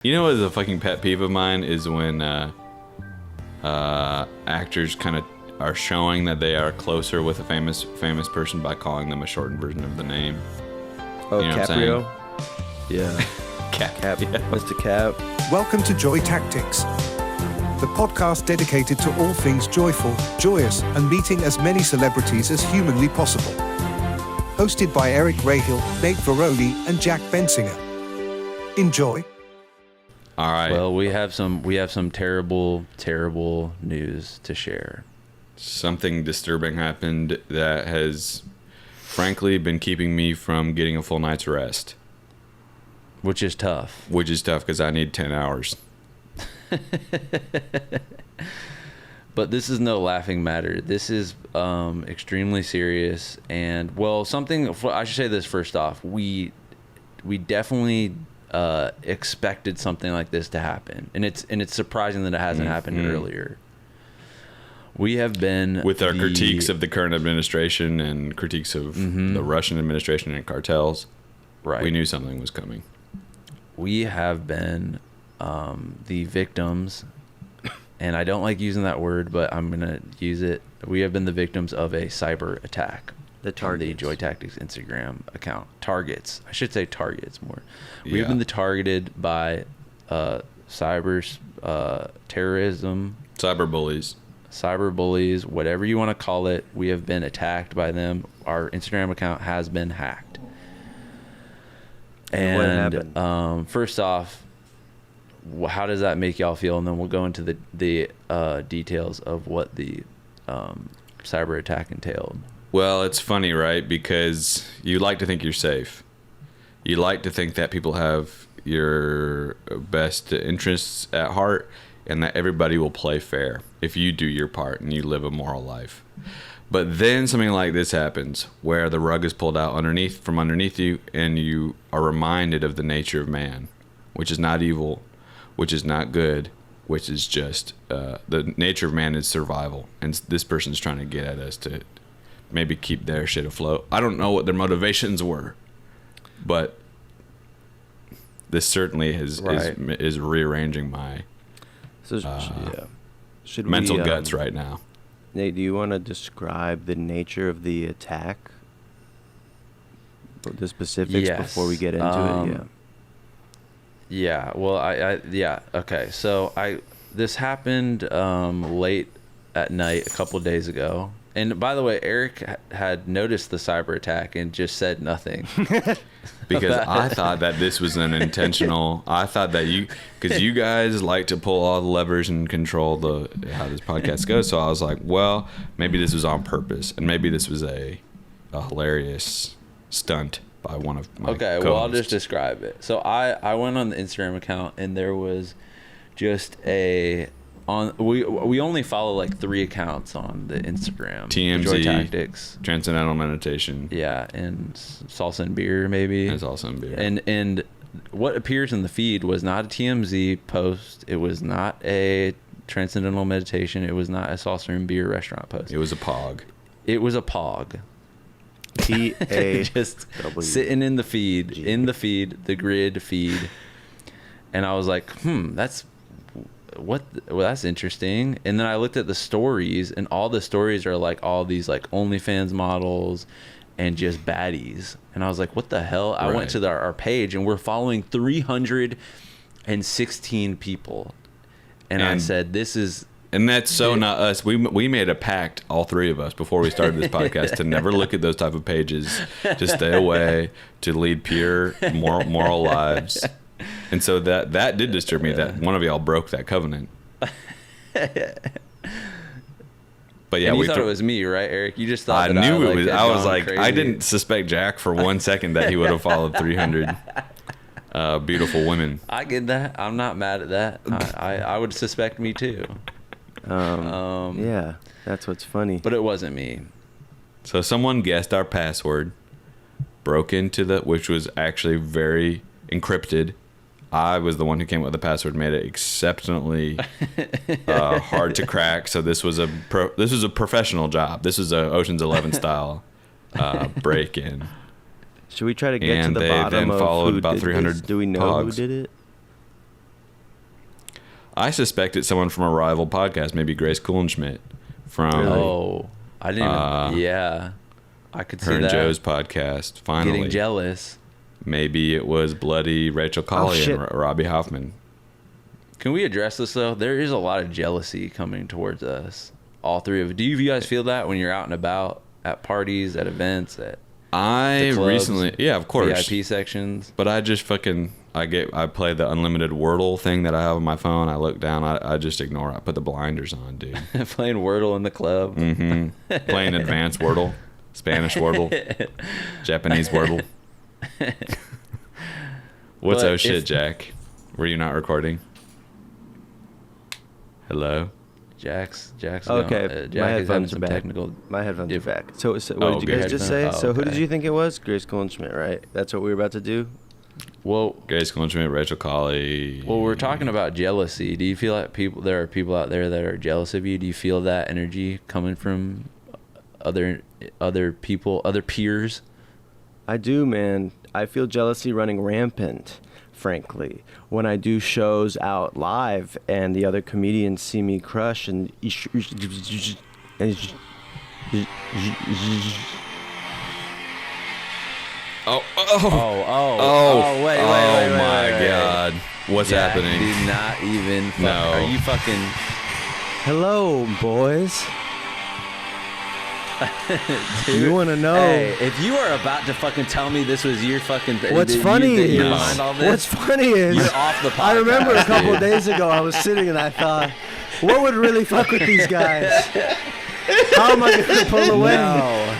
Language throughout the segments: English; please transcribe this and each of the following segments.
You know what's a fucking pet peeve of mine is when actors kind of are showing that they are closer with a famous person by calling them a shortened version of the name. Oh, you know Caprio? Yeah. Cap. Yeah. Mr. Cap. Welcome to Joy Tactics, the podcast dedicated to all things joyful, joyous, and meeting as many celebrities as humanly possible. Hosted by Eric Rahill, Nate Veroli, and Jack Bensinger. Enjoy. All right. Well, we have some terrible news to share. Something disturbing happened that has, frankly, been keeping me from getting a full night's rest. Which is tough because I need 10 hours. But this is no laughing matter. This is extremely serious. And, well, I should say this first off. We definitely expected something like this to happen. And it's surprising that it hasn't happened earlier. We have been... With our critiques of the current administration and critiques of the Russian administration and cartels, right. We knew something was coming. We have been the victims, and I don't like using that word, but I'm going to use it. We have been the victims of a cyber attack. The targets. The Joy Tactics Instagram account. Targets. I should say targets more. Yeah. We've been targeted by terrorism. Cyber bullies, whatever you want to call it. We have been attacked by them. Our Instagram account has been hacked. And what happened? First off, how does that make y'all feel? And then we'll go into the details of what the cyber attack entailed. Well, it's funny, right? Because you like to think you're safe. You like to think that people have your best interests at heart and that everybody will play fair if you do your part and you live a moral life. But then something like this happens where the rug is pulled out from underneath you and you are reminded of the nature of man, which is not evil, which is not good, which is just the nature of man is survival. And this person's trying to get at us to maybe keep their shit afloat. I don't know what their motivations were, but this certainly is rearranging my mental guts right now. Nate, do you want to describe the nature of the attack? The specifics before we get into it? Yeah. Well, okay. So this happened late at night a couple of days ago. And by the way, Eric had noticed the cyber attack and just said nothing. Because I thought that this was an intentional. I thought that because you guys like to pull all the levers and control how this podcast goes. So I was like, well, maybe this was on purpose, and maybe this was a hilarious stunt by one of my co-hosts. Well, I'll just describe it. So I went on the Instagram account, and there was just we only follow like 3 accounts on the Instagram. TMZ, Joy Tactics, Transcendental Meditation. Yeah, and Salsa and Beer maybe. And Salsa and Beer. And what appears in the feed was not a TMZ post. It was not a Transcendental Meditation. It was not a Salsa and Beer restaurant post. It was a POG. It was a POG. Just sitting in the feed, the grid feed. And I was like, that's interesting. And then I looked at the stories, and all the stories are like all these like OnlyFans models and just baddies. And I was like, what the hell? I went to our page, and we're following 316 people. And I said, this is... And that's so not us. We made a pact, all 3 of us, before we started this podcast, to never look at those type of pages, to stay away, to lead pure moral lives. And so that did disturb me, that one of y'all broke that covenant. But yeah, and you thought it was me, right, Eric? You just thought I knew it was. I was like, crazy. I didn't suspect Jack for 1 second that he would have followed 300 beautiful women. I get that. I'm not mad at that. I would suspect me too. Yeah, that's what's funny. But it wasn't me. So someone guessed our password, broke into which was actually very encrypted. I was the one who came up with the password, made it exceptionally hard to crack. So this was a professional job. This was a Ocean's 11 style break-in. Should we try to get to the bottom of who did this? Do we know who did it? I suspect it's someone from a rival podcast, maybe Grace Kuhlenschmidt from Oh, I didn't even. Yeah, I could see her and that. Joe's podcast. Finally, Getting jealous. maybe it was bloody Rachel Colley shit. and Robbie Hoffman. Can we address this though? There is a lot of jealousy coming towards us. All three of. Do you guys feel that when you're out and about at parties, at events, at I clubs, recently, yeah, of course, VIP sections? but I just fucking I play the unlimited Wordle thing that I have on my phone. I look down, I just ignore it. I put the blinders on, dude. Playing Wordle in the club. Playing advanced Wordle, Spanish Wordle, Japanese Wordle. What's But oh shit, if- Jack? Were you not recording? Hello? Jack's Okay, going, my Jack is having headphones are some back. technical. My headphones are Diff- back. So what Oh, did you guys good. just say? Oh, So who did okay. you think it was? Grace Kuhlenschmidt, right? That's what we were about to do? Well, Grace Kuhlenschmidt, Rachel Colley. we're talking about jealousy. Do you feel like there are people out there that are jealous of you? Do you feel that energy coming from other people, other peers? I do, man. I feel jealousy running rampant, frankly. When I do shows out live and the other comedians see me crush and Wait, oh my God. What's Jack happening? did not even. No. Are you fucking? hello, boys. You want to know? Hey, if you are about to fucking tell me this was your fucking. What's that funny that you're is, behind all this, what's funny is, you're off the podcast. I remember a couple dude. days ago I was sitting and I thought, what would really fuck with these guys? How am I going to pull away? No.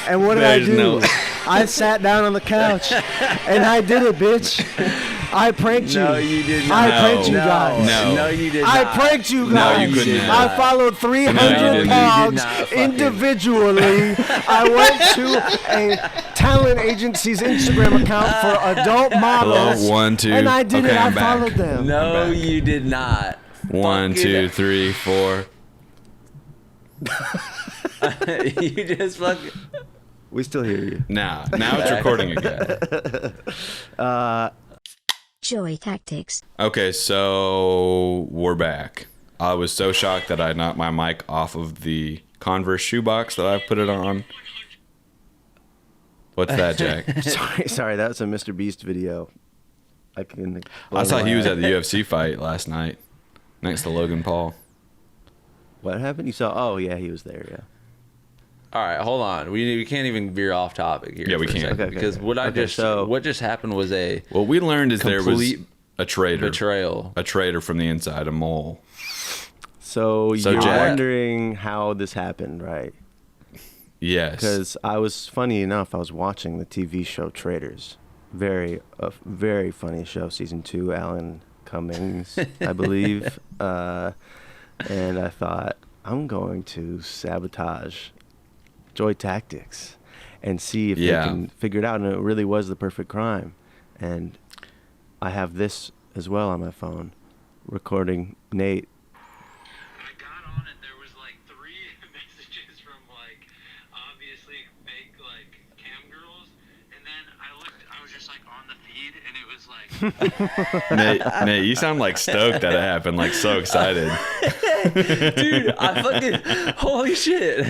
And what did There's I do? no- I sat down on the couch and I did it, bitch. I pranked you. No, you did I not. pranked you No. guys. No. No, you did I not. pranked you No, guys. you couldn't have. I followed 300 No, you didn't. pogs You did not fucking- individually. I went to a talent agency's Instagram account for adult models. Hello, 1, 2. And I did Okay, it. I I'm back. followed them. No, I'm back. you did not. 1, Fucking- 2, 3, 4. You just fucking. We still hear you. Now it's recording again. Joy Tactics. Okay, so we're back. I was so shocked that I knocked my mic off of the Converse shoebox that I put it on. What's that, Jack? Sorry, that was a Mr. Beast video. I saw he was at the UFC fight last night next to Logan Paul. What happened? You saw? Oh yeah, he was there. Yeah. All right, hold on. We can't even veer off topic here. Yeah, we for a can't. second, Okay, because okay. what Okay, so- what just happened was a What we learned is there was Complete a traitor. betrayal. A traitor from the inside, a mole. So you're Jack- wondering how this happened, right? Yes. Because I was, funny enough, I was watching the TV show Traitors. Very funny show, season 2, Alan Cummings, I believe. And I thought, I'm going to sabotage Joy Tactics and see if Yeah. they can figure it out. And it really was the perfect crime. And I have this as well on my phone, recording Nate. I got on and there was like 3 messages from like obviously fake like cam girls, and then I was just like on the feed and it was like Nate, you sound like stoked that it happened, like so excited. Dude, I fucking holy shit!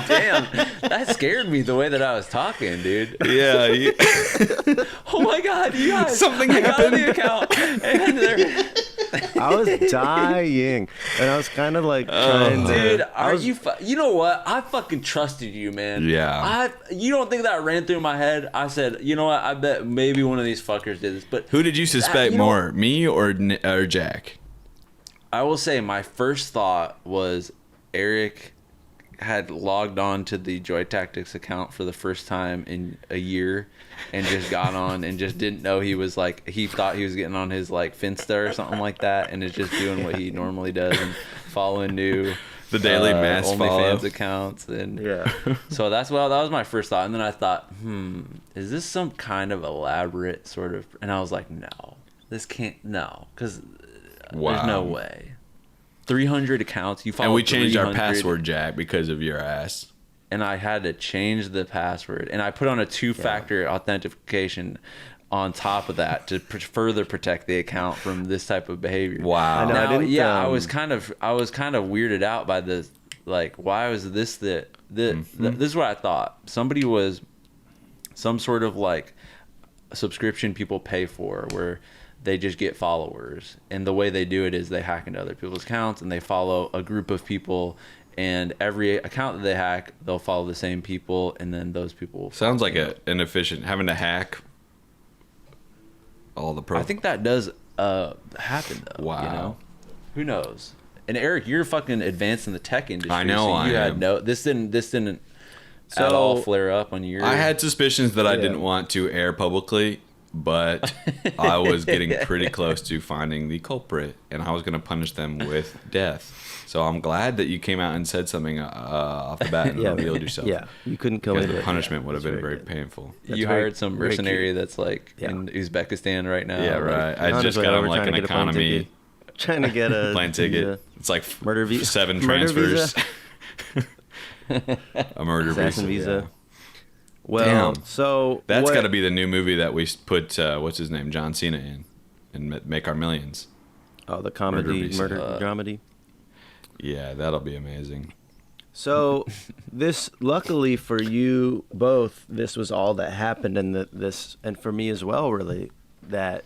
Damn, that scared me the way that I was talking, dude. Yeah. Oh my god, you guys! Something I got on the happened. account, and there, I was dying, and I was kind of like trying to. dude, I are was- you? You know what? I fucking trusted you, man. Yeah. You don't think that ran through my head? I said, you know what? I bet maybe one of these fuckers did this. But Who did you suspect you know- more, me or Jack? I will say my first thought was Eric had logged on to the Joy Tactics account for the first time in a year and just got on and just didn't know he was like, he thought he was getting on his like Finsta or something like that and is just doing what he normally does and following new The Daily Mass follow. OnlyFans accounts. And Yeah. so that was my first thought. And then I thought, is this some kind of elaborate sort of, and I was like, no, this can't, no, because there's no way. 300 accounts. You follow. And we changed our 300, password, Jack, because of your ass. and I had to change the password, and I put on a 2-factor authentication on top of that to further protect the account from this type of behavior. Wow. I know, I Now, didn't, I was kind of weirded out by the, like, why was this this is what I thought. Somebody was some sort of like subscription people pay for where they just get followers, and the way they do it is they hack into other people's accounts and they follow a group of people, and every account that they hack, they'll follow the same people, and then those people will Sounds like an inefficient having to hack all the I think that does happen though. Wow. You know? Who knows? And Eric, you're fucking advanced in the tech industry. I know so I you had am. this didn't So, at all flare up on your. I had suspicions that I Yeah. didn't want to air publicly, but I was getting pretty close to finding the culprit, and I was going to punish them with death. So I'm glad that you came out and said something off the bat and Yeah, revealed yourself. Yeah, you couldn't kill Because me. the but punishment yeah, would have that's been very good. painful. That's you very- hired some very mercenary cute. that's like Yeah. in Uzbekistan right now. Yeah, like- right. I just Honestly, got we're him like trying an to get a plane economy ticket. Trying to get a plane ticket. visa. It's like Murder visa. 7 Murder transfers. visa? A murder Assassin visa. visa. Yeah. Well, Damn. so That's what- got to be the new movie that we put what's his name, John Cena in, and make our millions. Oh, the comedy, visa. murder dramedy. Yeah, that'll be amazing. So, this, luckily for you both, this was all that happened, and and for me as well, really, that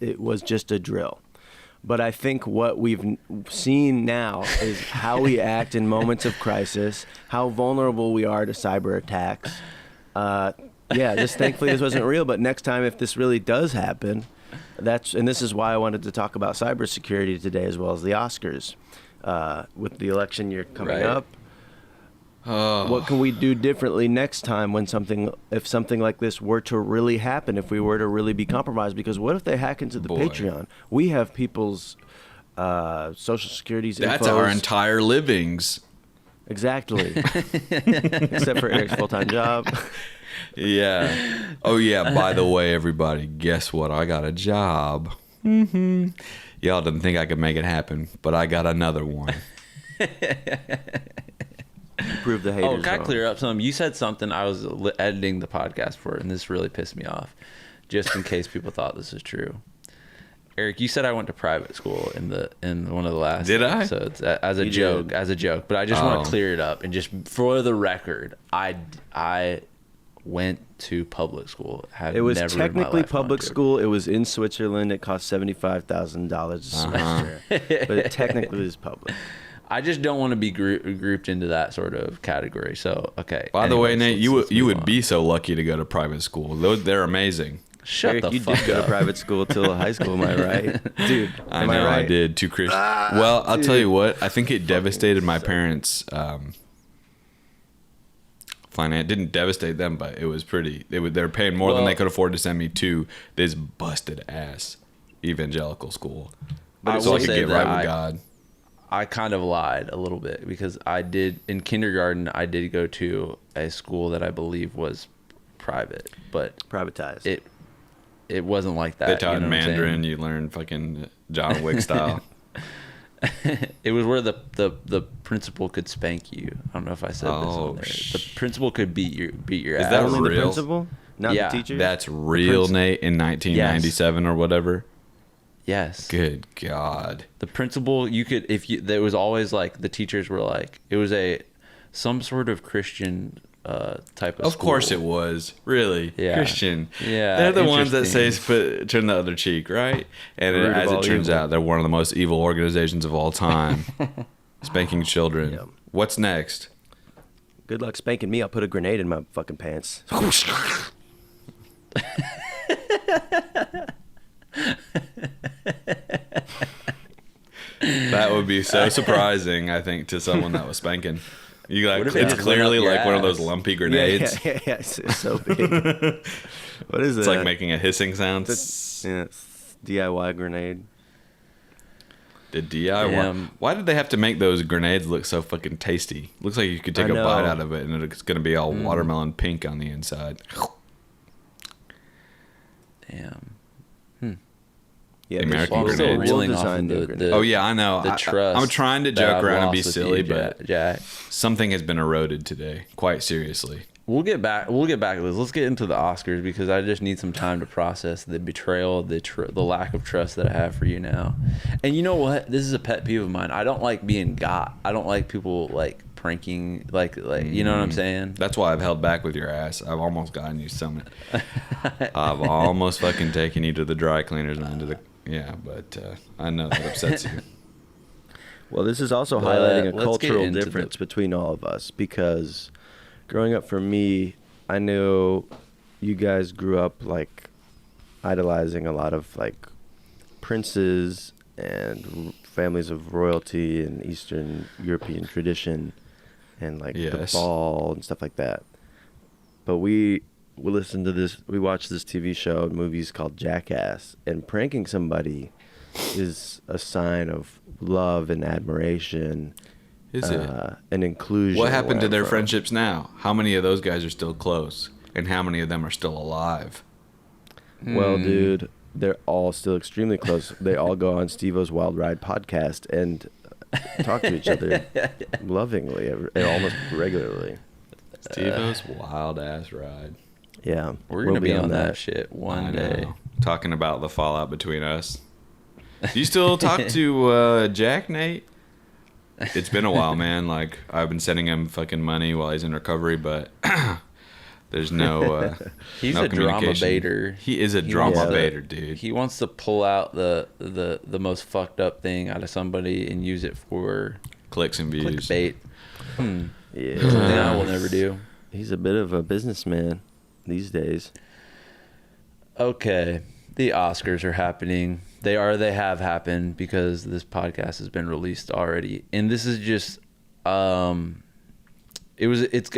it was just a drill. But I think what we've seen now is how we act in moments of crisis, how vulnerable we are to cyber attacks. Just thankfully this wasn't real. But next time, if this really does happen, and this is why I wanted to talk about cybersecurity today, as well as the Oscars, with the election year coming Right. up. What can we do differently next time if something like this were to really happen, if we were to really be compromised? Because what if they hack into the Boy. Patreon? We have people's social security's That's infos. our entire livings. Exactly. Except for Eric's full-time job. Yeah. Oh, yeah. By the way, everybody, guess what? I got a job. Y'all didn't think I could make it happen, but I got another one. Prove the haters Oh, can I wrong. clear up something? You said something I was editing the podcast for, and this really pissed me off. Just in case people thought this is true. Eric, you said I went to private school in one of the last Did I? episodes as a You joke, did. But I just want Oh. to clear it up, and just for the record, I went to public school. Have It was never in my technically life gone public to- school. It was in Switzerland. It cost $75,000 a semester. But it technically is public. I just don't want to be grouped into that sort of category. So, okay. By the way, anyways, Nate, let's you move would on. be so lucky to go to private school. They're amazing. Shut Eric, the you fuck did go to up. private school till high school, am I right? Dude, I am know right? I did. Two Christian. Well, I'll tell you what. I think it devastated my parents. Finance didn't devastate them, but it was pretty. They were paying more than Well- they could afford to send me to this busted ass evangelical school. I so will I could say get that right with God. I kind of lied a little bit because I did in kindergarten. I did go to a school that I believe was private, but Privatized. it wasn't like that. They taught you know what I'm saying? Mandarin. You learn fucking John Wick style. It was where the principal could spank you. I don't know if I said this Oh, on there. The principal could beat your Is ass. that Only the real? principal? Not Yeah, the teacher? That's real, Nate, in 1997 or whatever. Yes. Good God. The principal, you could there was always like the teachers were like it was some sort of Christian type of. Of course school. it was. Really? Yeah. Christian. Yeah, They're the ones that say interesting. turn the other cheek, right? And Root of as it all turns evil. out, they're one of the most evil organizations of all time. Spanking children. Yep. What's next? Good luck spanking me. I'll put a grenade in my fucking pants. That would be so surprising, I think, to someone that was spanking. You What like if it it's just clearly went up your like one of those ass? lumpy grenades. Yeah. It's so big. What is it? It's like making a hissing sound. Yeah, it's DIY grenade. The DIY. Damn. Why did they have to make those grenades look so fucking tasty? Looks like you could take I a bite know. out of it and it's gonna be all watermelon pink on the inside. Damn. Yeah, The American Well, I'm still grenades. reeling off of Design new the, grenades. Oh yeah, I know. the trust. I'm trying to that joke I've around and be lost with silly, you, but Jack. something has been eroded today, quite seriously. We'll get back to this. Let's get into the Oscars because I just need some time to process the betrayal, the lack of trust that I have for you now. And you know what? This is a pet peeve of mine. I don't like being got. I don't like people like pranking, like you know what I'm saying? That's why I've held back with your ass. I've almost gotten you some. I've almost fucking taken you to the dry cleaners and into the but I know that upsets you. Well, this is also highlighting a cultural difference between all of us because growing up for me, I knew you guys grew up like idolizing a lot of like princes and families of royalty and Eastern European tradition and like the ball and stuff like that. But we listened to this, we watched this TV show and movies called Jackass, and pranking somebody is a sign of love and admiration. Is it? And inclusion. What happened to their friendships now? How many of those guys are still close? And how many of them are still alive? Well, dude, they're all still extremely close. They all go on Steve-O's Wild Ride podcast and talk to each other lovingly, almost regularly. Steve-O's Wild Ass Ride. Yeah. We're going to be on that shit one day. Talking about the fallout between us. Do you still talk to Jack, Nate? It's been a while, man. Like, I've been sending him fucking money while he's in recovery, but there's no he's no a drama baiter. He is a drama baiter, dude. He wants to pull out the most fucked up thing out of somebody and use it for clicks and views. Clickbait. Yeah. Something I will never do. He's a bit of a businessman these days. Okay. The Oscars are happening. They have happened because this podcast has been released already. And this is just I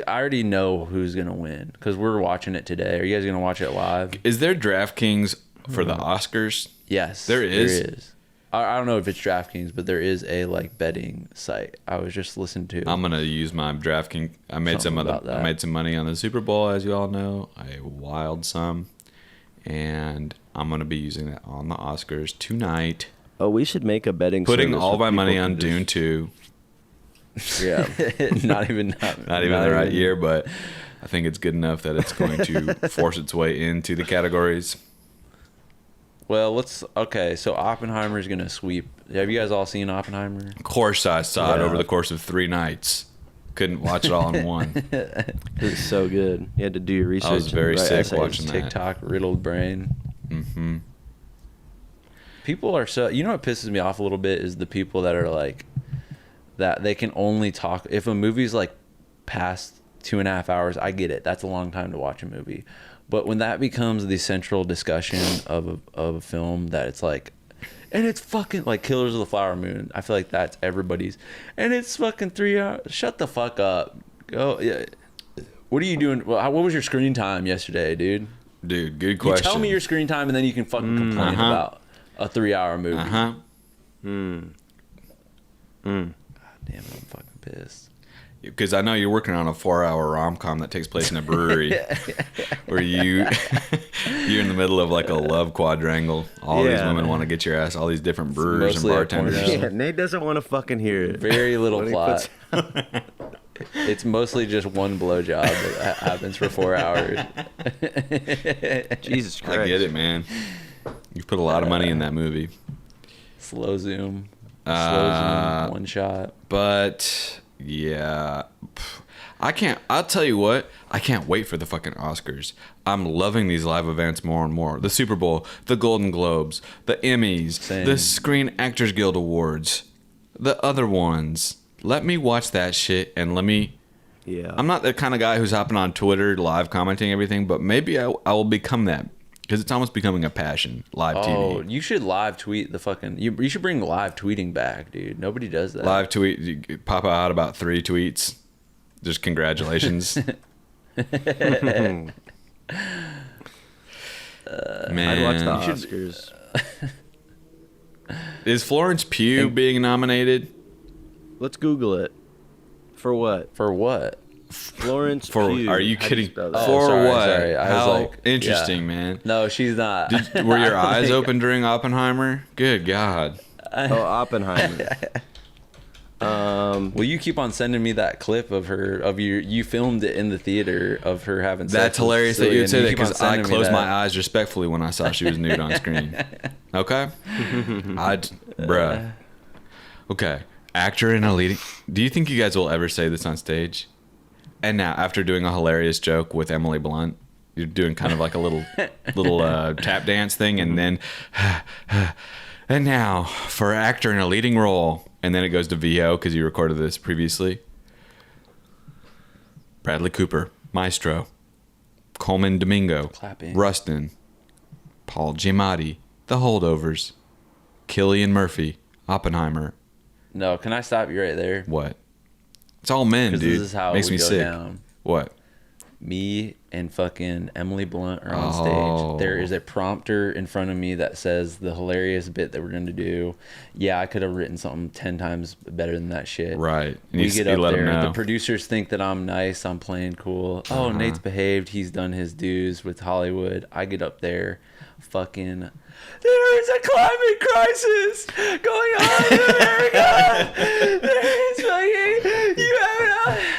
already know who's going to win cuz we're watching it today. Are you guys going to watch it live? Is there DraftKings for the Oscars? Yes. There is. There is. I don't know if it's DraftKings, but there is a like betting site. I was just listening to. I'm gonna use my DraftKings. I made some money on the Super Bowl, as you all know, a wild sum, and I'm gonna be using that on the Oscars tonight. Oh, we should make a betting. Putting all my money on Dune 2. Yeah, not even the right year, but I think it's good enough that it's going to force its way into the categories. Well, so Oppenheimer's going to sweep. Have you guys all seen Oppenheimer? Of course I saw it over the course of 3 nights. Couldn't watch it all in one. It's so good. You had to do your research. I was very sick watching that. TikTok riddled brain. Mm-hmm. People are so... You know what pisses me off a little bit is the people that are like... That they can only talk... If a movie's like past 2.5 hours, I get it. That's a long time to watch a movie. But when that becomes the central discussion of a film, that it's like, and it's fucking like Killers of the Flower Moon. I feel like that's everybody's, and it's fucking 3 hours. Shut the fuck up. Go. Yeah. What are you doing? What was your screen time yesterday, dude? Dude, good question. You tell me your screen time, and then you can fucking complain about a 3-hour movie. God damn it, I'm fucking pissed. Because I know you're working on a 4-hour rom-com that takes place in a brewery where you're in the middle of like a love quadrangle. All these women want to get your ass, all these different brewers and bartenders. Yeah, Nate doesn't want to fucking hear it. Very little plot. It's mostly just one blowjob that happens for 4 hours. Jesus Christ. I get it, man. You put a lot of money in that movie. Slow zoom, one shot. But... yeah, I'll tell you what, I can't wait for the fucking Oscars. I'm loving these live events more and more. The Super Bowl, the Golden Globes, the Emmys, the Screen Actors Guild Awards, the other ones. Let me watch that shit and I'm not the kind of guy who's hopping on Twitter live commenting everything, but maybe I will become that. Because it's almost becoming a passion, live TV. Oh, you should live tweet the fucking... You should bring live tweeting back, dude. Nobody does that. Live tweet, you pop out about 3 tweets. Just congratulations. Man. I'd watch the Oscars. Is Florence Pugh being nominated? Let's Google it. For what? For what? Florence Pugh. Are you kidding? For what? Sorry. How interesting, man. No, she's not. Were your eyes open during Oppenheimer? Good God. Oh, Oppenheimer. Will you keep on sending me that clip of you filmed it in the theater of her having sex? That's hilarious that you would say that, because I closed my eyes. eyes respectfully when I saw she was nude on screen. Okay? Bruh. Okay. Actor in a leading... Do you think you guys will ever say this on stage? And now, after doing a hilarious joke with Emily Blunt, you're doing kind of like a little tap dance thing, and then... And now, for actor in a leading role... And then it goes to VO because you recorded this previously. Bradley Cooper, Maestro, Coleman Domingo, Clapping. Rustin, Paul Giamatti, The Holdovers, Cillian Murphy, Oppenheimer. No, can I stop you right there? What? It's all men, dude. This is how Makes we me go sick. down. What? Me and fucking Emily Blunt are on Oh. stage. There is a prompter in front of me that says the hilarious bit that we're going to do. Yeah, I could have written something 10 times better than that shit. Right. And We you get you up let 'em there. know. The producers think that I'm nice. I'm playing cool. Oh, Nate's behaved. He's done his dues with Hollywood. I get up there. Fucking... There is a climate crisis going on in America. There is fucking... You have it.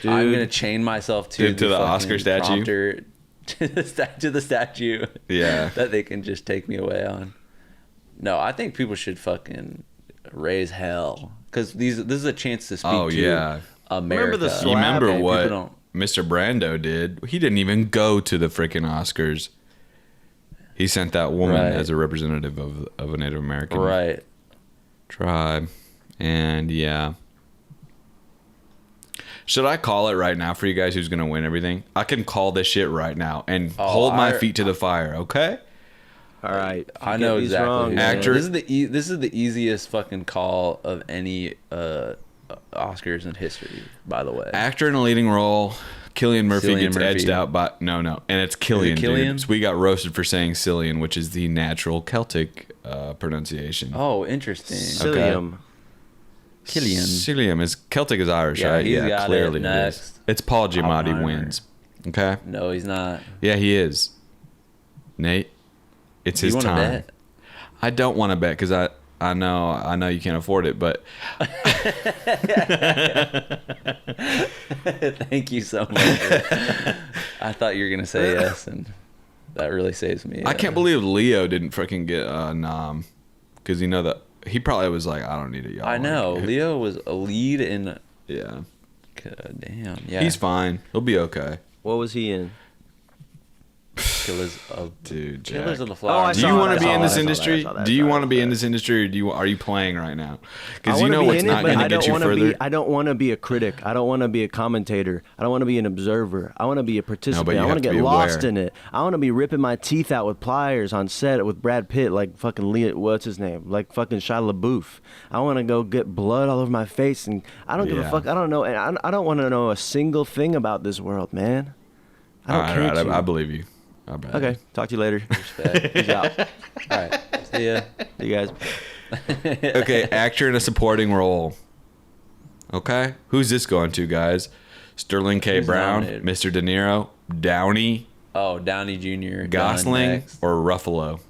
Dude. I'm gonna chain myself to the fucking Oscar statue? prompter, to the statue. Yeah. That they can just take me away on. No, I think people should fucking raise hell, because this is a chance to speak to yeah. America. Remember the You slap? remember Okay, what people don't- Mr. Brando did? He didn't even go to the freaking Oscars. He sent that woman Right. as a representative of a Native American Right. tribe. And yeah. Should I call it right now for you guys who's going to win everything? I can call this shit right now and hold my feet to the fire, okay? All right. I know exactly. Wrong, who Actor- it is. This is the easiest fucking call of any Oscars in history, by the way. Actor in a leading role, Cillian Murphy Cillian gets Murphy. edged out by... No. And it's Cillian, Cillian? dude. So we got roasted for saying Cillian, which is the natural Celtic pronunciation. Oh, interesting. Cillian. Cillian. Cillian is... Celtic is Irish, Yeah, right? he's Yeah, got it. clearly it Next. is. It's Paul Giamatti Oppenheimer. wins. Okay? No, he's not. Yeah, he is. Nate, it's Do his you want to time. bet? I don't want to bet because I know you can't afford it, but Thank you so much. I thought you were gonna say yes, and that really saves me. I can't believe Leo didn't freaking get a nom, because you know that he probably was like, I don't need it, y'all. I know Like, Leo was a lead in. Yeah, God damn. Yeah. he's fine. He'll be okay. What was he in? Killers of Dude, Jack. Killers of the Oh, I Flower. Do saw you it, want I to be saw in it, this I saw that, industry? I saw that, Do you sorry, want to be in but- this industry, or are you playing right now? I Because you wanna know be what's in it, not but going I to don't get you wanna further. I don't want to be a critic. I don't want to be a commentator. I don't want to be an observer. I want to be a participant. you I want have to to get be lost aware. in it. I want to be ripping my teeth out with pliers on set with Brad Pitt, like fucking Leo. What's his name? Like fucking Shia LaBeouf. I want to go get blood all over my face, and I don't give a Yeah. fuck. I don't know. And I don't want to know a single thing about this world, man. I don't All care. right, to. I believe you. I believe Okay, talk to you later. Respect. Peace out. All right. See ya. See you guys. Okay, actor in a supporting role. Okay, who's this going to, guys? Sterling K. Who's Brown, nominated? Mr. De Niro, Downey, Oh, Downey Jr. Gosling, done next. or Ruffalo?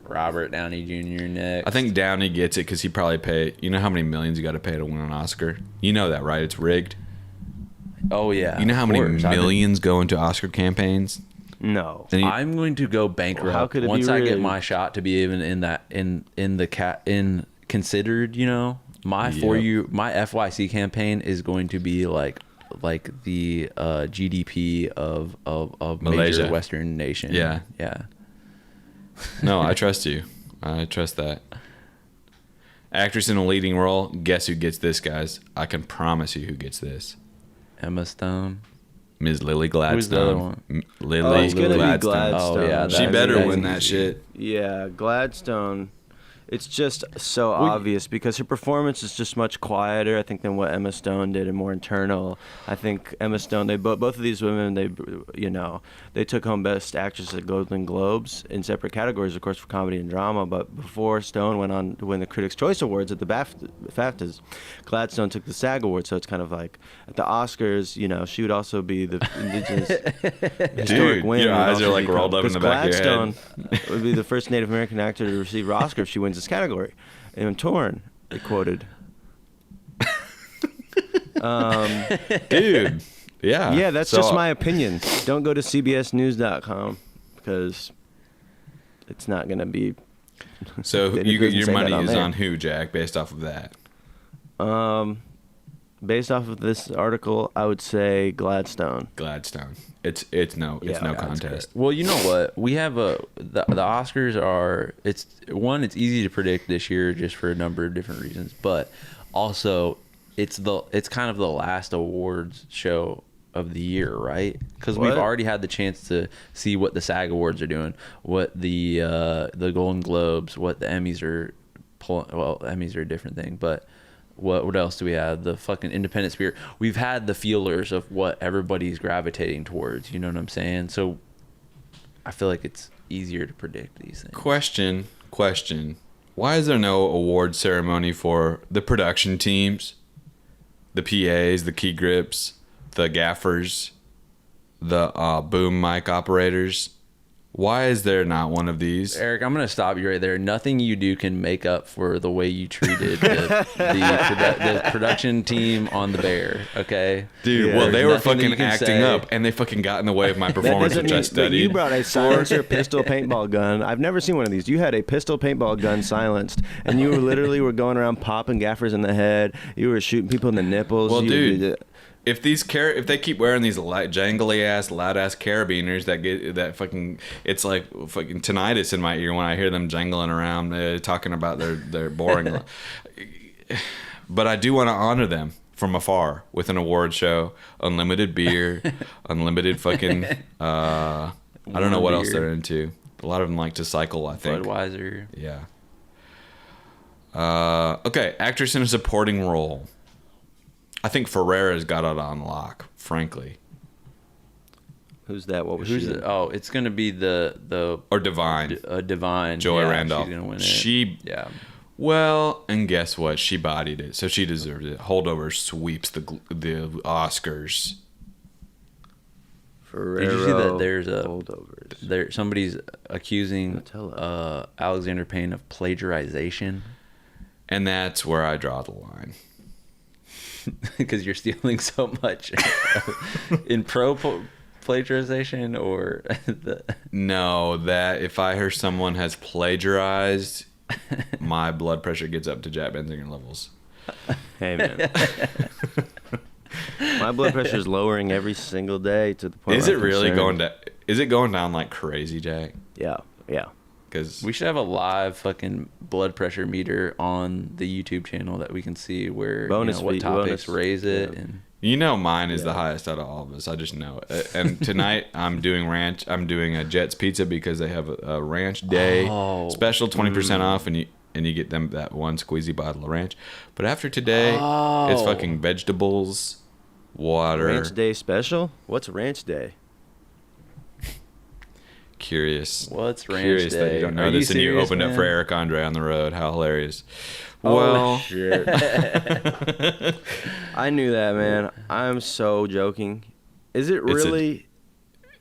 Robert Downey Jr. next. I think Downey gets it because he probably paid. You know how many millions you got to pay to win an Oscar? You know that, right? It's rigged. Oh yeah. You know how of many course. millions go into Oscar campaigns? No. And you- I'm going to go bankrupt How could it be once I get rigged? my shot to be even in that in considered. You know, my Yep. my FYC campaign is going to be like the GDP of Malaysia. major Western nation. Yeah. Yeah. No, I trust you. I trust that. Actress in a leading role. Guess who gets this, guys? I can promise you who gets this. Emma Stone. Ms. Lily Gladstone. Who's the other one? Lily Oh, it's gonna be Gladstone. Gladstone. Oh yeah. She that's- better that's win that easy. shit. Yeah, Gladstone. It's just so obvious because her performance is just much quieter, I think, than what Emma Stone did, and more internal. I think Emma Stone, both of these women, they took home Best Actress at Golden Globes in separate categories, of course, for comedy and drama. But before Stone went on to win the Critics' Choice Awards at the BAFTAs, Gladstone took the SAG Award. So it's kind of like at the Oscars, she would also be the Indigenous historic Dude, winner. your would eyes also are, like, be rolled up in the back of your head. Gladstone would be the first Native American actor to receive an Oscar if she wins this category. And Torn. They quoted. Dude. Yeah. Yeah, that's So, just my opinion. Don't go to cbsnews.com because it's not going to be. So It your doesn't say money that on is there. on who, Jack? Based off of that. Based off of this article, I would say Gladstone. Gladstone. It's no Yeah, that's contest. Well, you know what? We have the Oscars are it's easy to predict this year just for a number of different reasons, but also it's kind of the last awards show of the year, right? Because we've What? already had the chance to see what the SAG Awards are doing, what the Golden Globes, what the Emmys are pulling. Well, Emmys are a different thing, but what else do we have? The fucking Independent Spirit. We've had the feelers of what everybody's gravitating towards. You know what I'm saying? So I feel like it's easier to predict these things. Question. Why is there no award ceremony for the production teams, the PAs, the key grips, the gaffers, the boom mic operators? Why is there not one of these? Eric, I'm going to stop you right there. Nothing you do can make up for the way you treated the production team on The Bear, okay? Dude, Yeah, well, they there's were nothing that you fucking can acting say. up, and they fucking got in the way of my That performance, doesn't which I mean, but studied. you brought a silencer, pistol, paintball gun. I've never seen one of these. You had a pistol, paintball gun silenced, and you literally were going around popping gaffers in the head. You were shooting people in the nipples. Well, You- dude, if they keep wearing these jangly ass, loud ass carabiners that get that fucking, it's like fucking tinnitus in my ear when I hear them jangling around, talking about their boring. But I do want to honor them from afar with an award show, unlimited beer, unlimited fucking. I don't know what else Beer. they're into. A lot of them like to cycle, I think. Budweiser. Yeah. Okay, actress in a supporting role. I think Ferrera's got it on lock, frankly. Who's that? What was Who's she? it? Oh, it's going to be the Or Divine. Divine. Joy Yeah, Randolph. She's going to win it. Yeah. Well, and guess what? She bodied it, so she deserved it. Holdover sweeps the Oscars. Ferrero Did you see that there's holdovers. somebody's accusing Nutella. Alexander Payne of plagiarization And that's where I draw the line. because you're stealing so much in plagiarization or No, that if I hear someone has plagiarized, my blood pressure gets up to Jack Benzinger levels. Hey, man. My blood pressure is lowering every single day to the point. Is where it I'm really concerned. going down? Is it going down like crazy, Jack? Yeah. Because we should have a live fucking blood pressure meter on the YouTube channel that we can see where Bonus what feed- topics bonus, raise it yeah. and you know mine is the highest out of all of us. I just know it. And tonight I'm doing ranch. I'm doing a Jets Pizza because they have a ranch day special, 20% off, and you get them that one squeezy bottle of ranch. But after today, it's fucking vegetables, water. Ranch Day special? What's Ranch Day? Curious. What's Ranch Curious that Day? you don't know Are this, and you serious, opened up man? for Eric Andre on the road. How hilarious! Oh, Well, shit. I knew that, man. I'm so joking. Is it It's a- really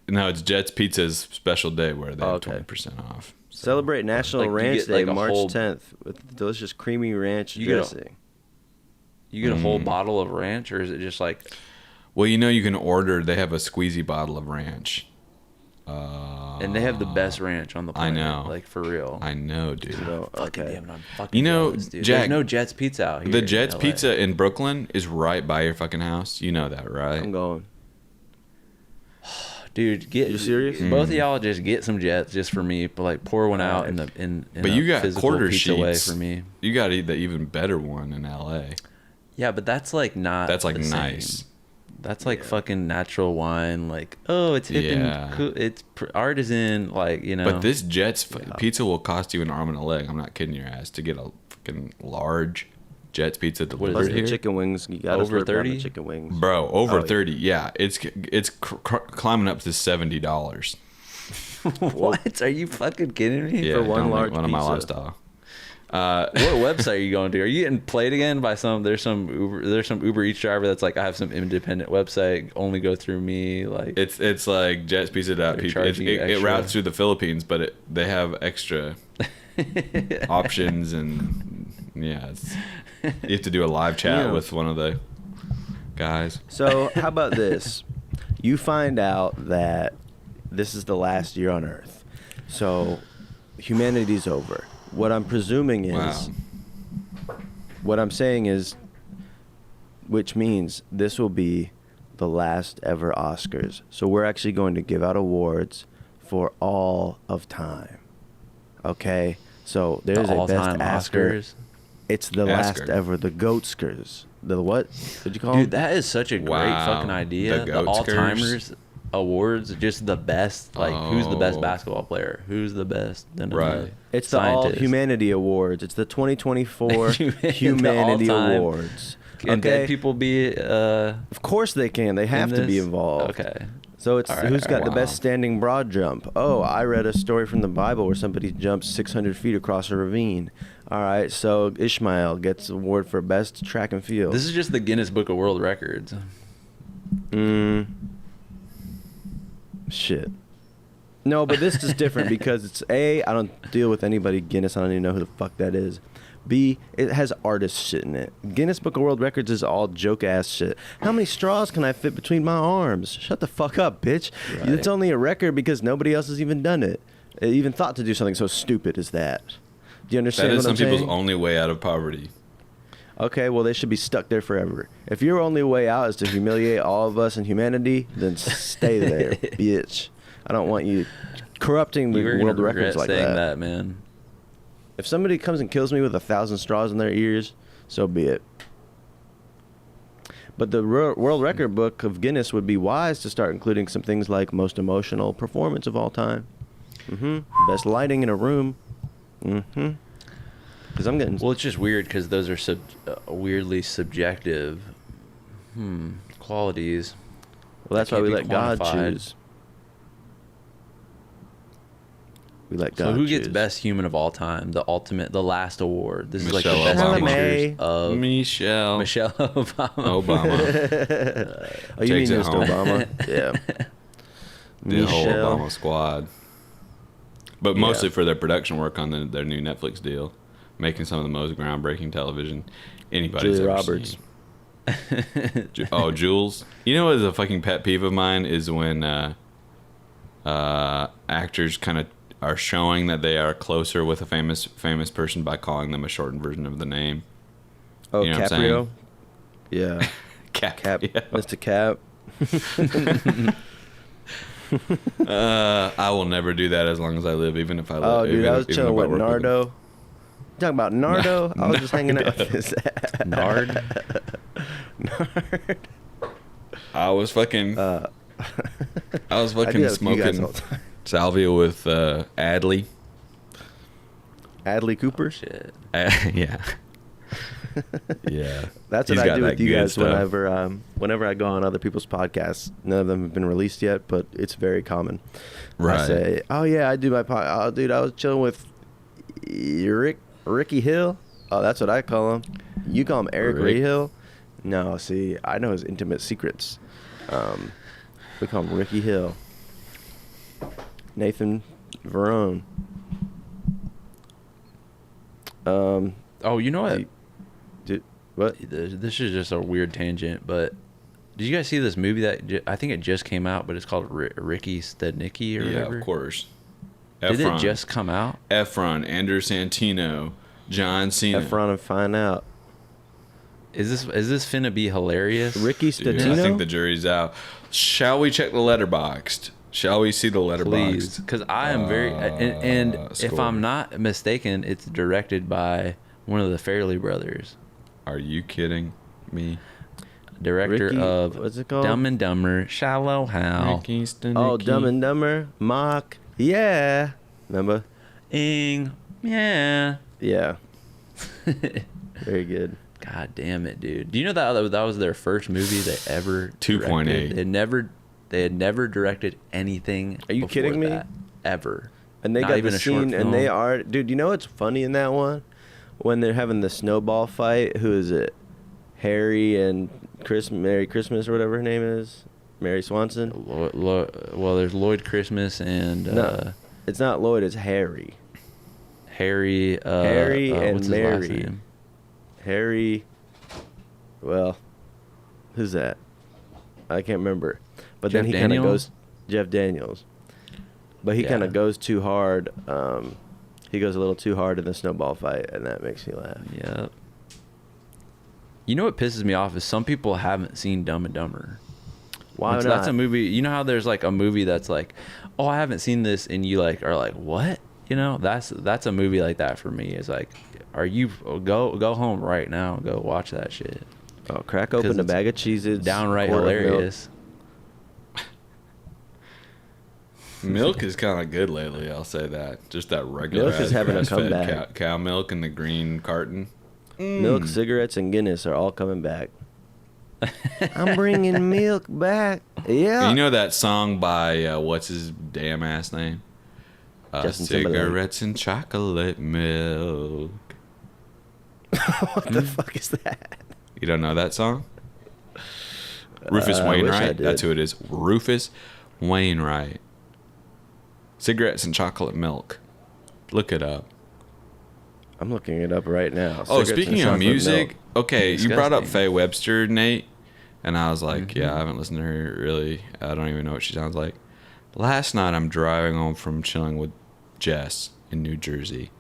no, it's Jets Pizza's special day where they have Okay. 20% off. So, Celebrate National Like, you Ranch get, Day, like, a March whole- 10th, with delicious creamy ranch You get a- dressing? You get a whole bottle of ranch, or is it just like well, you know, you can order. They have a squeezy bottle of ranch. and they have the best ranch on the I planet. know. Like for real. I know, dude. No, Fucking okay. damn it, I'm fucking You know, jealous, dude. Jack, There's no Jets Pizza out here. The in Jets LA. Pizza in Brooklyn is right by your fucking house. You know that, right? I'm going. Dude, get You serious? Both of y'all just get some Jets just for me, but like pour one out in Alright. the in But a you got physical quarter pizza way sheets for me. You got to eat the even better one in LA. Yeah, but that's like not. That's like the nice. Same. That's like fucking natural wine. Like, oh, it's hip Yeah. and cool. It's artisan. Like, you know. But this Jets pizza will cost you an arm and a leg. I'm not kidding your ass to get a fucking large Jets pizza is delivered Plus it the here. chicken wings. You got to Over slurp down 30? the chicken wings. Bro, over Oh, yeah. 30. Yeah, it's climbing up to $70. What? Are you fucking kidding me? Yeah, For one don't make large one of my pizza. lifestyle. What website are you going to? Are you getting played again by some? There's some Uber Eats driver that's like, I have some independent website. Only go through me. Like, It's like jetspizza.pp. charging you It extra. routes through the Philippines, but they have extra options and Yeah, you have to do a live chat Yeah. with one of the guys. So how about this? You find out that this is the last year on Earth. So humanity's over. What I'm presuming is, Wow. what I'm saying is, which means this will be the last ever Oscars. So we're actually going to give out awards for all of time. Okay? So there's The a best all-time Oscar. Oscars. It's the last Oscar. ever, the Goatskers. The what? What'd you call Dude, them? that is such a great Wow. fucking idea. The The Goatskers. all-timers awards, just the best. Like, who's the best Oh. basketball player? Who's the best? Right. It's the All Humanity Awards. It's the 2024 Humanity all-time. Awards. Can dead people be? Of course they can. They have in to be this? involved. Okay. So it's All right, who's got the wow. best standing broad jump. Oh, I read a story from the Bible where somebody jumped 600 feet across a ravine. All right, so Ishmael gets award for best track and field. This is just the Guinness Book of World Records. Shit. No, but this is different because it's A, I don't deal with anybody Guinness. I don't even know who the fuck that is. B, it has artist shit in it. Guinness Book of World Records is all joke ass shit. How many straws can I fit between my arms? Shut the fuck up, bitch. Right. It's only a record because nobody else has even done it. Even thought to do something so stupid as that. Do you understand That is what I'm some people's saying? only way out of poverty. Okay, well, they should be stuck there forever. If your only way out is to humiliate all of us in humanity, then stay there, bitch. I don't want you corrupting the You're world gonna records regret like saying that. man. If somebody comes and kills me with 1,000 straws in their ears, so be it. But the World Record Book of Guinness would be wise to start including some things like most emotional performance of all time. Best lighting in a room. Because I'm getting... Well, it's just weird because those are weirdly subjective qualities. Well, that's that why we can't let be God quantified. choose. We let God So who gets choose. best human of all time? The ultimate, the last award. This is like Michelle the best Obama. pictures of Michelle Obama. Obama. Oh, you mean Takes it just home. Obama? Yeah. The whole Michelle. Obama squad. But mostly for their production work on their new Netflix deal, making some of the most groundbreaking television anybody's Julia ever Roberts. seen. Jules. You know what is a fucking pet peeve of mine is when actors kind of are showing that they are closer with a famous person by calling them a shortened version of the name. Oh, You know what I'm Caprio? saying? Yeah. Cap. Cap. Yeah. Mr. Cap. I will never do that as long as I live, even if I live. Oh, dude, even I was if- even chilling if I with work him. Nardo. Talking about Nardo? I was just hanging out with his Nard. Nard. I was fucking. I I was do fucking that with you guys smoking all the time. salvia with Adley. Adley Cooper? Shit. Yeah. Yeah. That's He's what I got do that with you good guys stuff. whenever I go on other people's podcasts. None of them have been released yet, but it's very common. I Right. say, oh yeah, I do my podcast. Oh, dude, I was chilling with Ricky Hill. Oh, that's what I call him. You call him Eric Rick. Rahill? No, see, I know his intimate secrets. We call him Ricky Hill. Nathan Verone. Oh, you know what? Dude, what? This is just a weird tangent, but did you guys see this movie that I think it just came out, but it's called Ricky Stednicki or Yeah, whatever? of course. Did Efron. it just come out? Efron, Andrew Santino, John Cena. Efron and find out. Is this finna be hilarious? Ricky Dude, Statino? I think the jury's out. Shall we check the letterboxed? Shall we see the Please, letterboxed? because I am very and if score. I'm not mistaken, it's directed by one of the Fairley brothers, Are you kidding me? director Ricky- of what's it called? Dumb and Dumber, Shallow Hal, Ricky Stanicky. Oh, Dumb and Dumber, Mock, yeah. Remember? Ing, yeah. Yeah. Very good. God damn it, dude! Do you know that was their first movie they ever 2.8. directed? They had never directed anything. Are you before kidding me? that, ever. And they Not got even the a short scene, and they film. are, dude. You know what's funny in that one? When they're having the snowball fight. Who is it? Harry and Merry Christmas or whatever her name is. Mary Swanson. Well, there's Lloyd Christmas and No, it's not Lloyd. It's Harry. Harry. Harry and what's his last Mary. name? Harry. Well, who's that? I can't remember. But then Jeff he kind of Daniels? goes Jeff Daniels. But he Yeah. kind of goes too hard. He goes a little too hard in the snowball fight, and that makes me laugh. Yeah. You know what pisses me off is some people haven't seen Dumb and Dumber. Why Which not? That's a movie. You know how there's like a movie that's like, oh, I haven't seen this, and you like are like, what? You know, that's a movie like that for me. It's like, are you go home right now and go watch that shit? Oh, crack open a it's bag of Cheez-Its. Downright quart of milk. hilarious. Milk is kind of good lately. I'll say that. Just that regular. Milk is having a grass-fed comeback. Cow milk in the green carton. Milk, cigarettes, and Guinness are all coming back. I'm bringing milk back. Yeah. You know that song by what's his damn ass name? Justin Timberlake. Cigarettes and chocolate milk. What the fuck is that? You don't know that song? Rufus I wish I Wainwright. did. That's who it is. Rufus Wainwright. Cigarettes and chocolate milk. Look it up. I'm looking it up right now. Oh, Cigarettes and speaking of chocolate music, milk. okay, you brought up Disgusting. Faye Webster, Nate, and I was like, Mm-hmm. yeah, I haven't listened to her really. I don't even know what she sounds like. Last night, I'm driving home from chilling with Jess in New Jersey,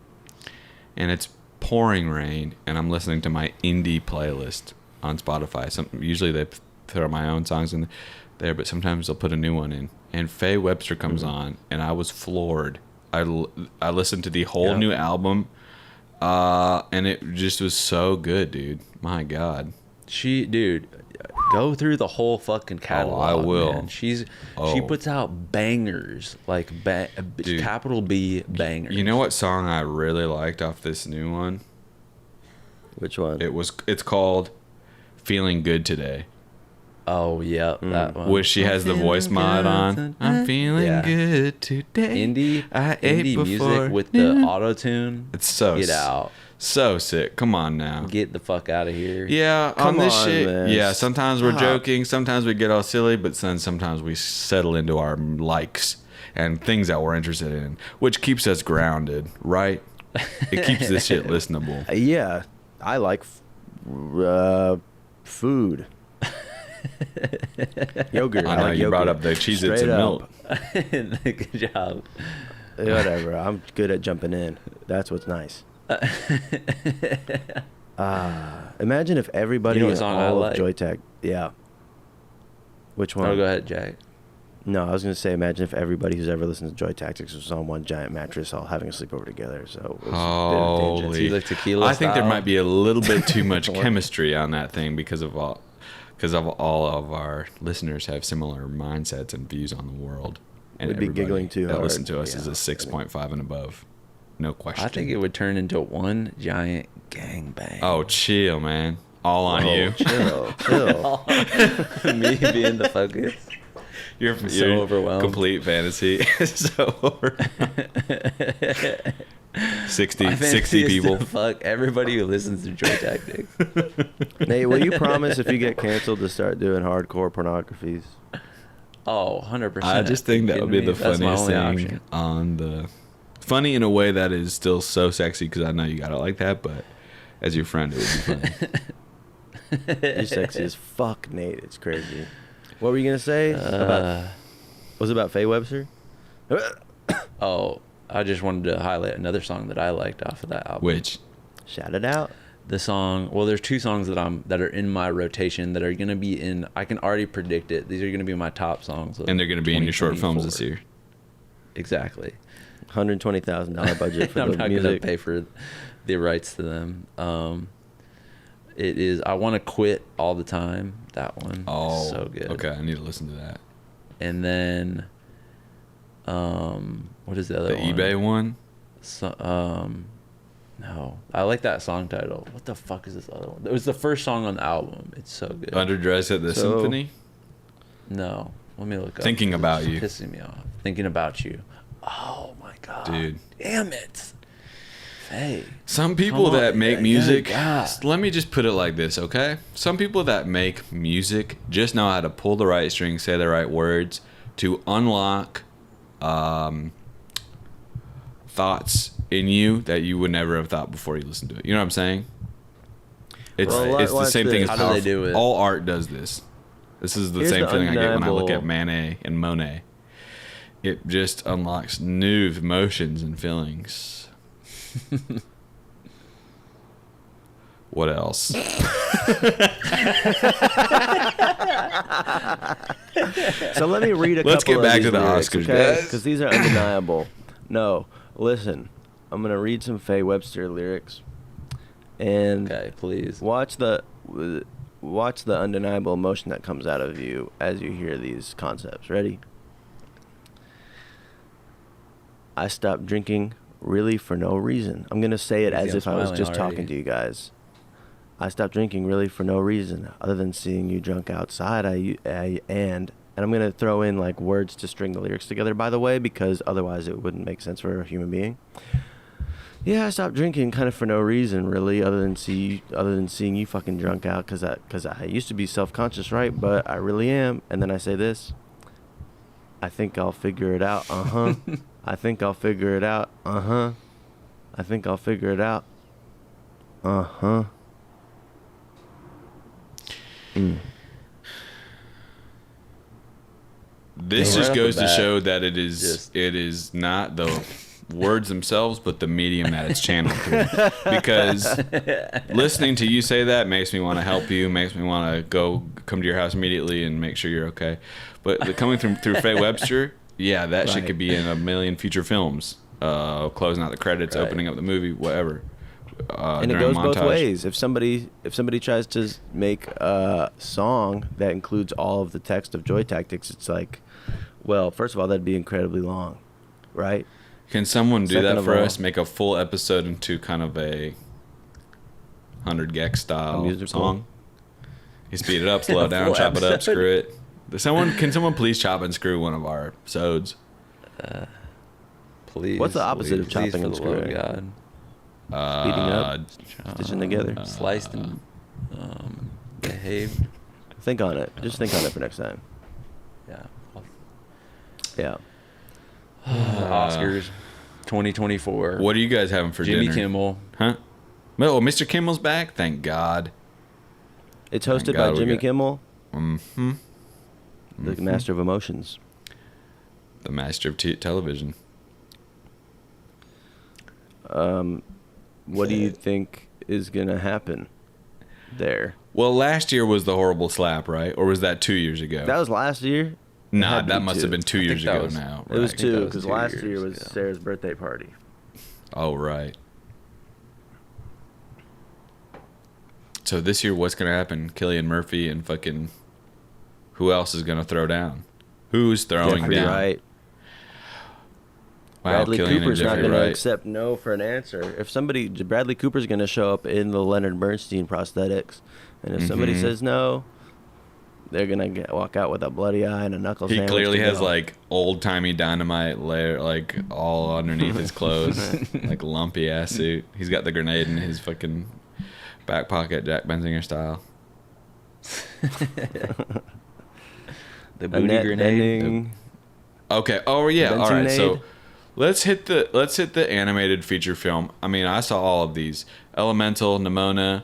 and it's pouring rain, and I'm listening to my indie playlist on Spotify. Usually they throw my own songs in there, but sometimes they'll put a new one in. And Faye Webster comes on, and I was floored. I listened to the whole Yeah. new album. And it just was so good, dude. My God. Dude, go through the whole fucking catalog. I will. Man. She Oh. puts out bangers, like Dude. capital B bangers. You know what song I really liked off this new one? Which one? It's called Feeling Good Today. Oh yeah, that one. Which she has the voice mod on. I'm feeling Yeah. good today. indie ate indie before music with the auto tune. It's so Get out. So sick. Come on now. Get the fuck out of here. Yeah, Come on this on, shit. man. Yeah, sometimes we're Stop. joking, sometimes we get all silly, but then sometimes we settle into our likes and things that we're interested in, which keeps us grounded, right? It keeps this shit listenable. Yeah, I like food. Yogurt. I know like you brought yogurt. up the Cheez-Its Straight and up. milk. Good job. Whatever. I'm good at jumping in. That's what's nice. Imagine if everybody You know what in song I all like? of Joytech. Yeah. Which one? Oh, go ahead, Jack. No, I was gonna say, imagine if everybody who's ever listened to Joy Tactics was on one giant mattress, all having a sleepover together. So it was a bit of a tangent. Holy! like tequila I think there style? might be a little bit too much chemistry on that thing because of all of our listeners have similar mindsets and views on the world. And We'd be everybody giggling too that hard. listen to us Yeah. is a 6.5 and above, no question. I think it would turn into one giant gangbang. Oh, chill, man! All on Oh, you. chill, chill. Me being the focus. You're so overwhelmed. Complete fantasy. So overwhelmed. 60 My 60 fantasy is people. to fuck everybody who listens to Joy Tactics. Nate, will you promise if you get canceled to start doing hardcore pornographies? Oh, 100%. I just think that would be the That's my funniest only thing option. on the funny in a way that is still so sexy because I know you got it like that, but as your friend, it would be funny. You're sexy as fuck, Nate. It's crazy. What were you gonna say about? Was it about Faye Webster? Oh, I just wanted to highlight another song that I liked off of that album. Which Shout it out. The song, well, there's two songs that are in my rotation that are gonna be in. I can already predict it. These are gonna be my top songs. Of and they're going to be in your short films this 2024. year. Exactly. $120,000 budget for I'm the not music. gonna pay for the rights to them. It is. I want to quit all the time. That one. Oh, so good. Okay, I need to listen to that. And then, what is the other The one? eBay one. So, no, I like that song title. What the fuck is this other one? It was the first song on the album. It's so good. Underdress at the So- Symphony. No, let me look up. Thinking About It's You. Pissing me off. Thinking about you. Oh my god, Dude. damn it. Hey. Some people Come on, that make yeah, music, God. let me just put it like this, okay? Some people that make music just know how to pull the right strings, say the right words to unlock thoughts in you that you would never have thought before you listen to it. You know what I'm saying? It's Well, it's the watch same thing this. as How do they powerful. do it? All art does this. This is the Here's same the feeling I get when I look at undeniable- Manet and Monet. It just unlocks new emotions and feelings. What else? So let me read a Let's couple get back of to these the lyrics, Oscars, okay? guys. Because these are undeniable. No, listen. I'm gonna read some Faye Webster lyrics, and Okay, please. watch the undeniable emotion that comes out of you as you hear these concepts. Ready? I stopped drinking really for no reason. I'm gonna say it Easy, as I'm if I was smiling just already. talking to you guys. I stopped drinking really for no reason other than seeing you drunk outside. And I'm gonna throw in like words to string the lyrics together, by the way, because otherwise it wouldn't make sense for a human being. Yeah, I stopped drinking kind of for no reason, really, other than seeing you fucking drunk out, cause I used to be self-conscious, right? But I really am. And then I say this. I think I'll figure it out. I think I'll figure it out. I think I'll figure it out. This Yeah, just right off goes the to bat, show that it is just- it is not the words themselves, but the medium that it's channeled through. Because listening to you say that makes me want to help you, makes me want to come to your house immediately and make sure you're okay. But coming through Faye Webster, yeah, that shit Right. could be in a million future films. Closing out the credits, Right. opening up the movie, whatever. And it during goes both montage. ways. If somebody tries to make a song that includes all of the text of Joy Tactics, it's like, well, first of all, that'd be incredibly long, right? Can someone do Second that of for all- us? Make a full episode into kind of a 100 gex A style musical? song? You speed it up, slow it down, Full chop it up, episode? screw it. Can someone please chop and screw one of our episodes? Please. What's the opposite of please, chopping for and the love of screwing? God. Speeding up, stitching together. Sliced and behaved. Think on it. Just think on it for next time. Yeah. Yeah. Oscars 2024. What are you guys having for Jimmy dinner? Kimmel. Huh? Well, Mr. Kimmel's back. Thank God. It's Thank hosted God by we Jimmy got- Kimmel, Mm-hmm. the master of emotions. The master of television. What do you think is gonna happen there? Well, last year was the horrible slap, right? Or was that 2 years ago? That was last year. It nah, had to that be must two. have been 2 I think years that ago was- now. It was right? think that two was because 2 last year years was ago. Sarah's birthday party. Oh, right. So this year, what's going to happen? Cillian Murphy and fucking... Who else is going to throw down? Who's throwing Jeffrey down? Wright. Wow, Bradley Cillian and Cooper's not Jeffrey going to Wright. accept no for an answer. If Bradley Cooper's going to show up in the Leonard Bernstein prosthetics, and if somebody Mhm. says no, they're going to walk out with a bloody eye and a knuckle He sandwich clearly to has go. like old-timey dynamite layer, like all underneath his clothes, like lumpy ass suit. He's got the grenade in his fucking back pocket, Jack Benzinger style. The booty Annette grenade. Bening. Okay. Oh yeah. All right. So Bentonade. let's hit the animated feature film. I mean, I saw all of these. Elemental, Nimona.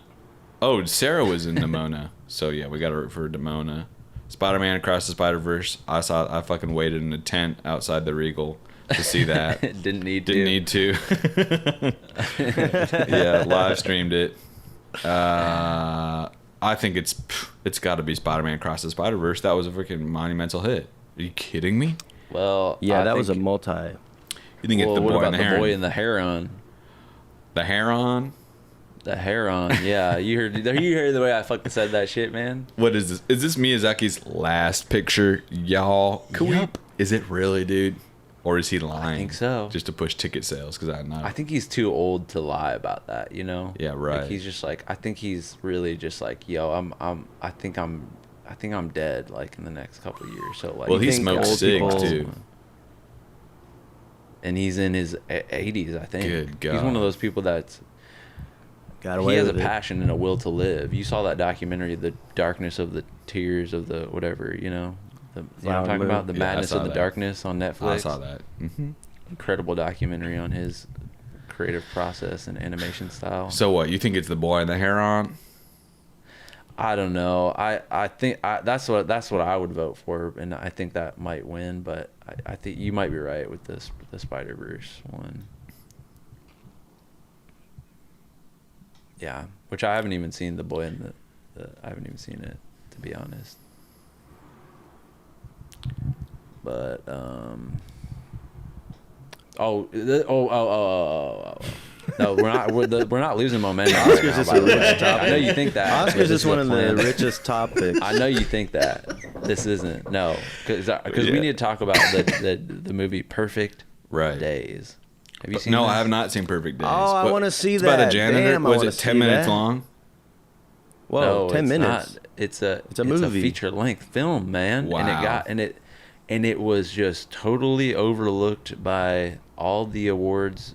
Oh, Sarah was in Nimona. So yeah, we got to root for Nimona. Spider-Man Across the Spider-Verse. I fucking waited in a tent outside the Regal to see that. Didn't need Didn't to. need to. Yeah, live streamed it. I think it's got to be Spider-Man Across the Spider-Verse. That was a freaking monumental hit. Are you kidding me? Well, Yeah, I that was a think- multi. You think well, it's the what boy about and the the heron? boy and the heron? The heron? The heron. Yeah, you heard the way I fucking said that shit, man. What is this? Is this Miyazaki's last picture, y'all? Yup. Is it really, dude? Or is he lying? think so. Just to push ticket sales, because I know. I think he's too old to lie about that, you know? Yeah, right. Like he's just like, I think he's really just like, yo, I think I'm dead like in the next couple of years. So like, Well, he You think smokes old cigs people- too. and he's in his 80s, I think. Good He's one God. of those people that's Got away he has a with it. passion and a will to live. You saw that documentary, The Darkness of the Tears of the whatever, you know? You know what I'm Flower talking Moon. about? The Yeah, I Madness saw of the that. Darkness on Netflix. I saw that. Mm-hmm. Incredible documentary on his creative process and animation style. So what? You think it's the boy and the heron? I don't know. I think that's what I would vote for, and I think that might win. But I think you might be right with this the Spider-Verse one. Yeah, which I haven't even seen The Boy and the I haven't even seen it, to be honest. But no, we're not losing momentum. Oscars is a rich topic. I know you think that. Oscars is one of the richest topics. I know you think that. This isn't. No, because we need to talk about the movie Perfect Right. Days. Have you seen No, this? I have not seen Perfect Days. Oh, I want to see it's that. about a janitor. Damn, I Was wanna it 10 see minutes that. long? Whoa, No, 10 it's minutes. not. It's a movie. feature length film, man. Wow. And it was just totally overlooked by all the awards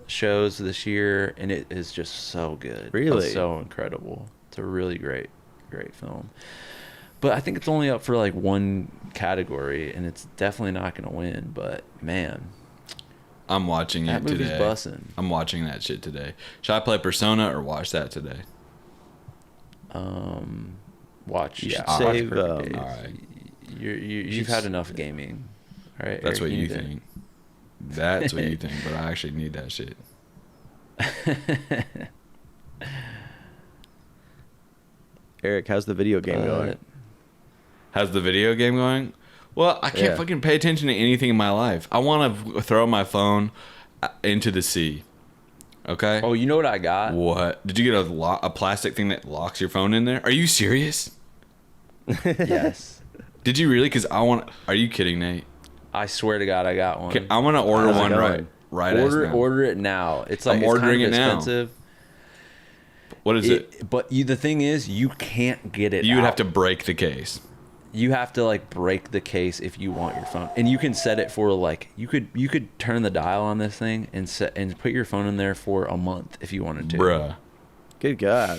shows this year, and it is just so good. Really? It's so incredible. It's a really great film. But I think it's only up for like one category, and it's definitely not going to win. But man, I'm watching that it movie's today. bussin'. I'm watching that shit today. Should I play Persona or watch that today? Watch. You should Watch save, Perfect Days. all right. You've had enough gaming. All right. That's Eric, what you need to- think. That's what you think, but I actually need that shit. Eric, how's the video game going? How's the video game going? Well, I can't Yeah. fucking pay attention to anything in my life. I want to throw my phone into the sea. Okay? Oh, you know what I got? What? Did you get a plastic thing that locks your phone in there? Are you serious? Yes. Did you really? Because I want. Are you kidding, Nate? I swear to God, I got one. Okay, I'm gonna order How's it one going? right as now. Order it now. It's like I'm it's ordering kind of it now. expensive. What is it? But the thing is, you can't get it. You would out. have to break the case. You have to like break the case if you want your phone, and you can set it for like you could turn the dial on this thing and put your phone in there for a month if you wanted to. Bruh. Good God.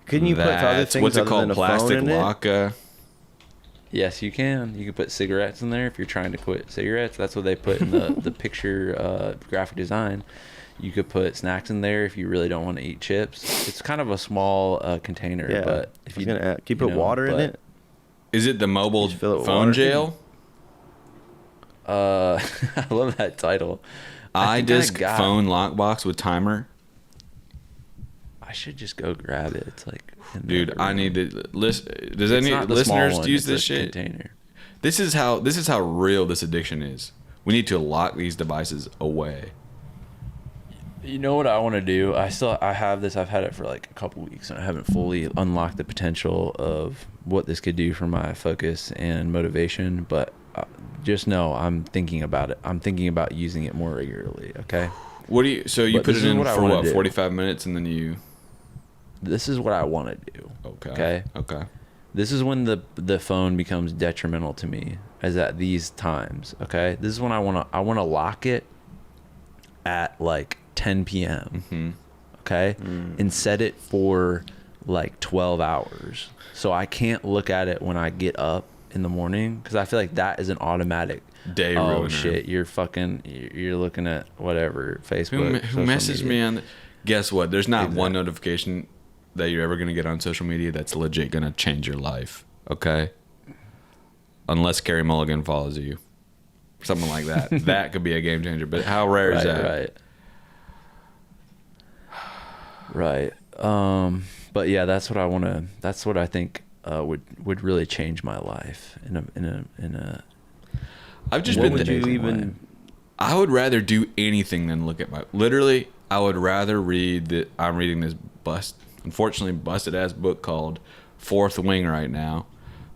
Couldn't you put other things what's it other called? than a Plastic phone in it? lock. Yes, you can. You can put cigarettes in there if you're trying to quit cigarettes. That's what they put in the picture graphic design. You could put snacks in there if you really don't want to eat chips. It's kind of a small container, Yeah. but if I was you gonna ask, can you put water in it? Is it the mobile Just fill it with phone water? jail? I love that title. I think I iDisk got- phone lockbox with timer. I should just go grab it. It's like, in the Dude, other I room. need to does It's any not the small listeners one, use it's this a shit? container. This is how real this addiction is. We need to lock these devices away. You know what I want to do? I have this. I've had it for like a couple weeks, and I haven't fully unlocked the potential of what this could do for my focus and motivation. But just know I'm thinking about it. I'm thinking about using it more regularly. Okay. What do you? So you But put this it is in what I for wanna what? do. 45 minutes, and then you. This is what I want to do. Okay. Okay. Okay. This is when the phone becomes detrimental to me, as at these times. Okay. This is when I want to lock it at like 10 p.m. Mm-hmm. Okay, and set it for like 12 hours, so I can't look at it when I get up in the morning, because I feel like that is an automatic Day oh ruiner. shit, you're looking at whatever Facebook. Who messaged me on? Guess what? There's not one Exactly. notification that you're ever gonna get on social media that's legit gonna change your life. Okay. Unless Carrie Mulligan follows you, something like that. That could be a game changer. But how rare is that? Right. But yeah, that's what I want to. That's what I think would really change my life in a. I've just What been. would you amazing even? way. I would rather do anything than look at my. Literally, I would rather read that. I'm reading this unfortunately busted ass book called Fourth Wing right now.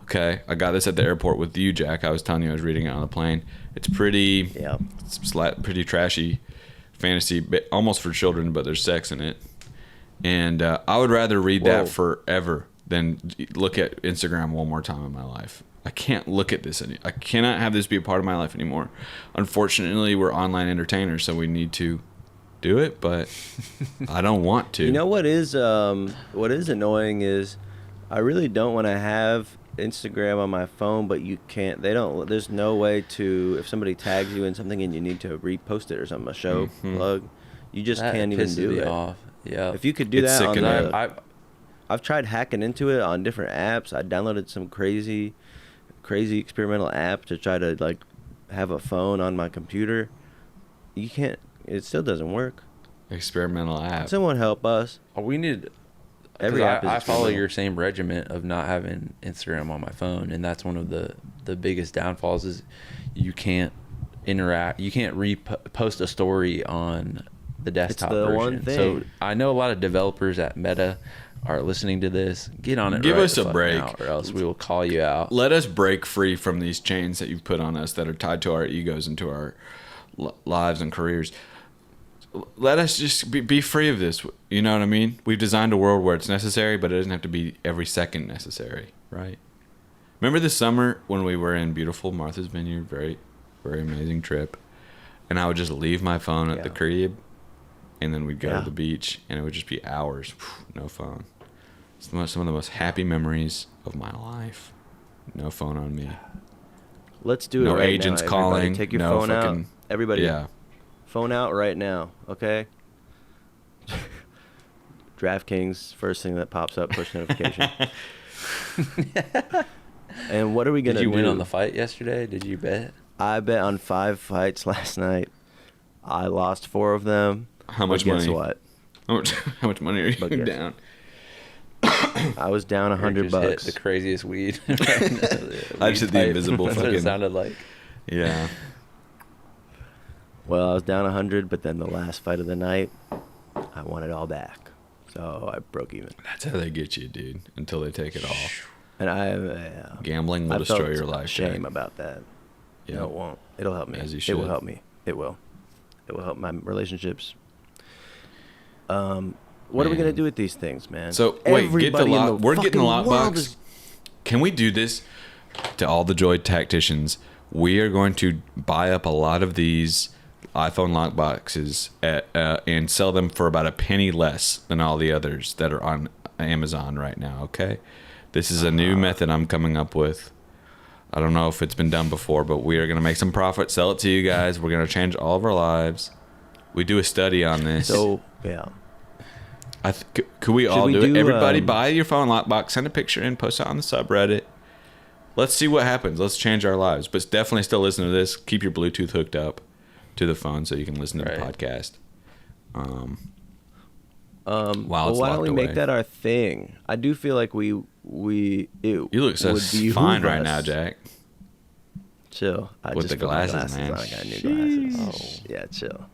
Okay, I got this at the airport with you, Jack. I was telling you I was reading it on the plane. It's pretty. Yeah. It's pretty trashy, fantasy, almost for children, but there's sex in it. And I would rather read Whoa. that forever than look at Instagram one more time in my life. I can't look at this. I cannot have this be a part of my life anymore. Unfortunately, we're online entertainers, so we need to do it, but I don't want to. You know what is annoying is I really don't want to have Instagram on my phone, but you can't. There's no way to, if somebody tags you in something and you need to repost it or something, a show plug, you just That can't even pisses do me it. off. Yeah. If you could do It's that on sickening. the, I've tried hacking into it on different apps. I downloaded some crazy experimental app to try to like have a phone on my computer. You can't. It still doesn't work. Experimental app. Someone help us. Oh, we need. Every app is I follow experimental. your same regiment of not having Instagram on my phone, and that's one of the biggest downfalls is you can't interact. You can't repost a story on the desktop the version. one thing. So I know a lot of developers at Meta are listening to this. Get on it. Give right us the a fuck break. now, or else we will call you out. Let us break free from these chains that you've put on us that are tied to our egos and to our lives and careers. Let us just be free of this. You know what I mean? We've designed a world where it's necessary, but it doesn't have to be every second necessary, right? Remember this summer when we were in beautiful Martha's Vineyard, very, very amazing trip, and I would just leave my phone at the crib, and then we'd go to the beach, and it would just be hours, no phone. It's some of the most happy memories of my life. No phone on me. Let's do it No right agents now. calling. Everybody take your no phone fucking, out. Everybody, Yeah. phone out right now, okay? DraftKings, first thing that pops up, push notification. And what are we gonna Did do? you win on the fight yesterday? Did you bet? I bet on 5 fights last night. I lost 4 of them. How much but guess money? what? How much money are But you guess- down? I was down Eric $100 just hit bucks. the craziest weed. I just hit the pipe. invisible That's what fucking- it sounded like. Yeah. Well, I was down 100, but then the last fight of the night, I won it all back. So I broke even. That's how they get you, dude. Until they take it all. And Gambling will I destroy felt your life. shame Jack. about that. Yeah. No, it won't. It'll help me. As you It will should. help me. It will. It will help my relationships. What are we gonna Man. do with these things, man? So wait, get the Everybody in lock. We're getting the fucking world lockbox. is- Can we do this to all the Droid tacticians? We are going to buy up a lot of these iPhone lockboxes and sell them for about a penny less than all the others that are on Amazon right now. Okay, this is a new method I'm coming up with. I don't know if it's been done before, but we are going to make some profit, sell it to you guys. We're going to change all of our lives. We do a study on this. So yeah. Could we all we do it? do, Everybody buy your phone lockbox, send a picture and post it on the subreddit. Let's see what happens. Let's change our lives. But definitely still listen to this. Keep your Bluetooth hooked up to the phone so you can listen to the podcast. While Well, it's why don't locked we away. make that our thing? I do feel like it You look so would behoove fine right us. now, Jack. Chill. I With just the put my glasses, man. on. I got new glasses. Oh, yeah, chill.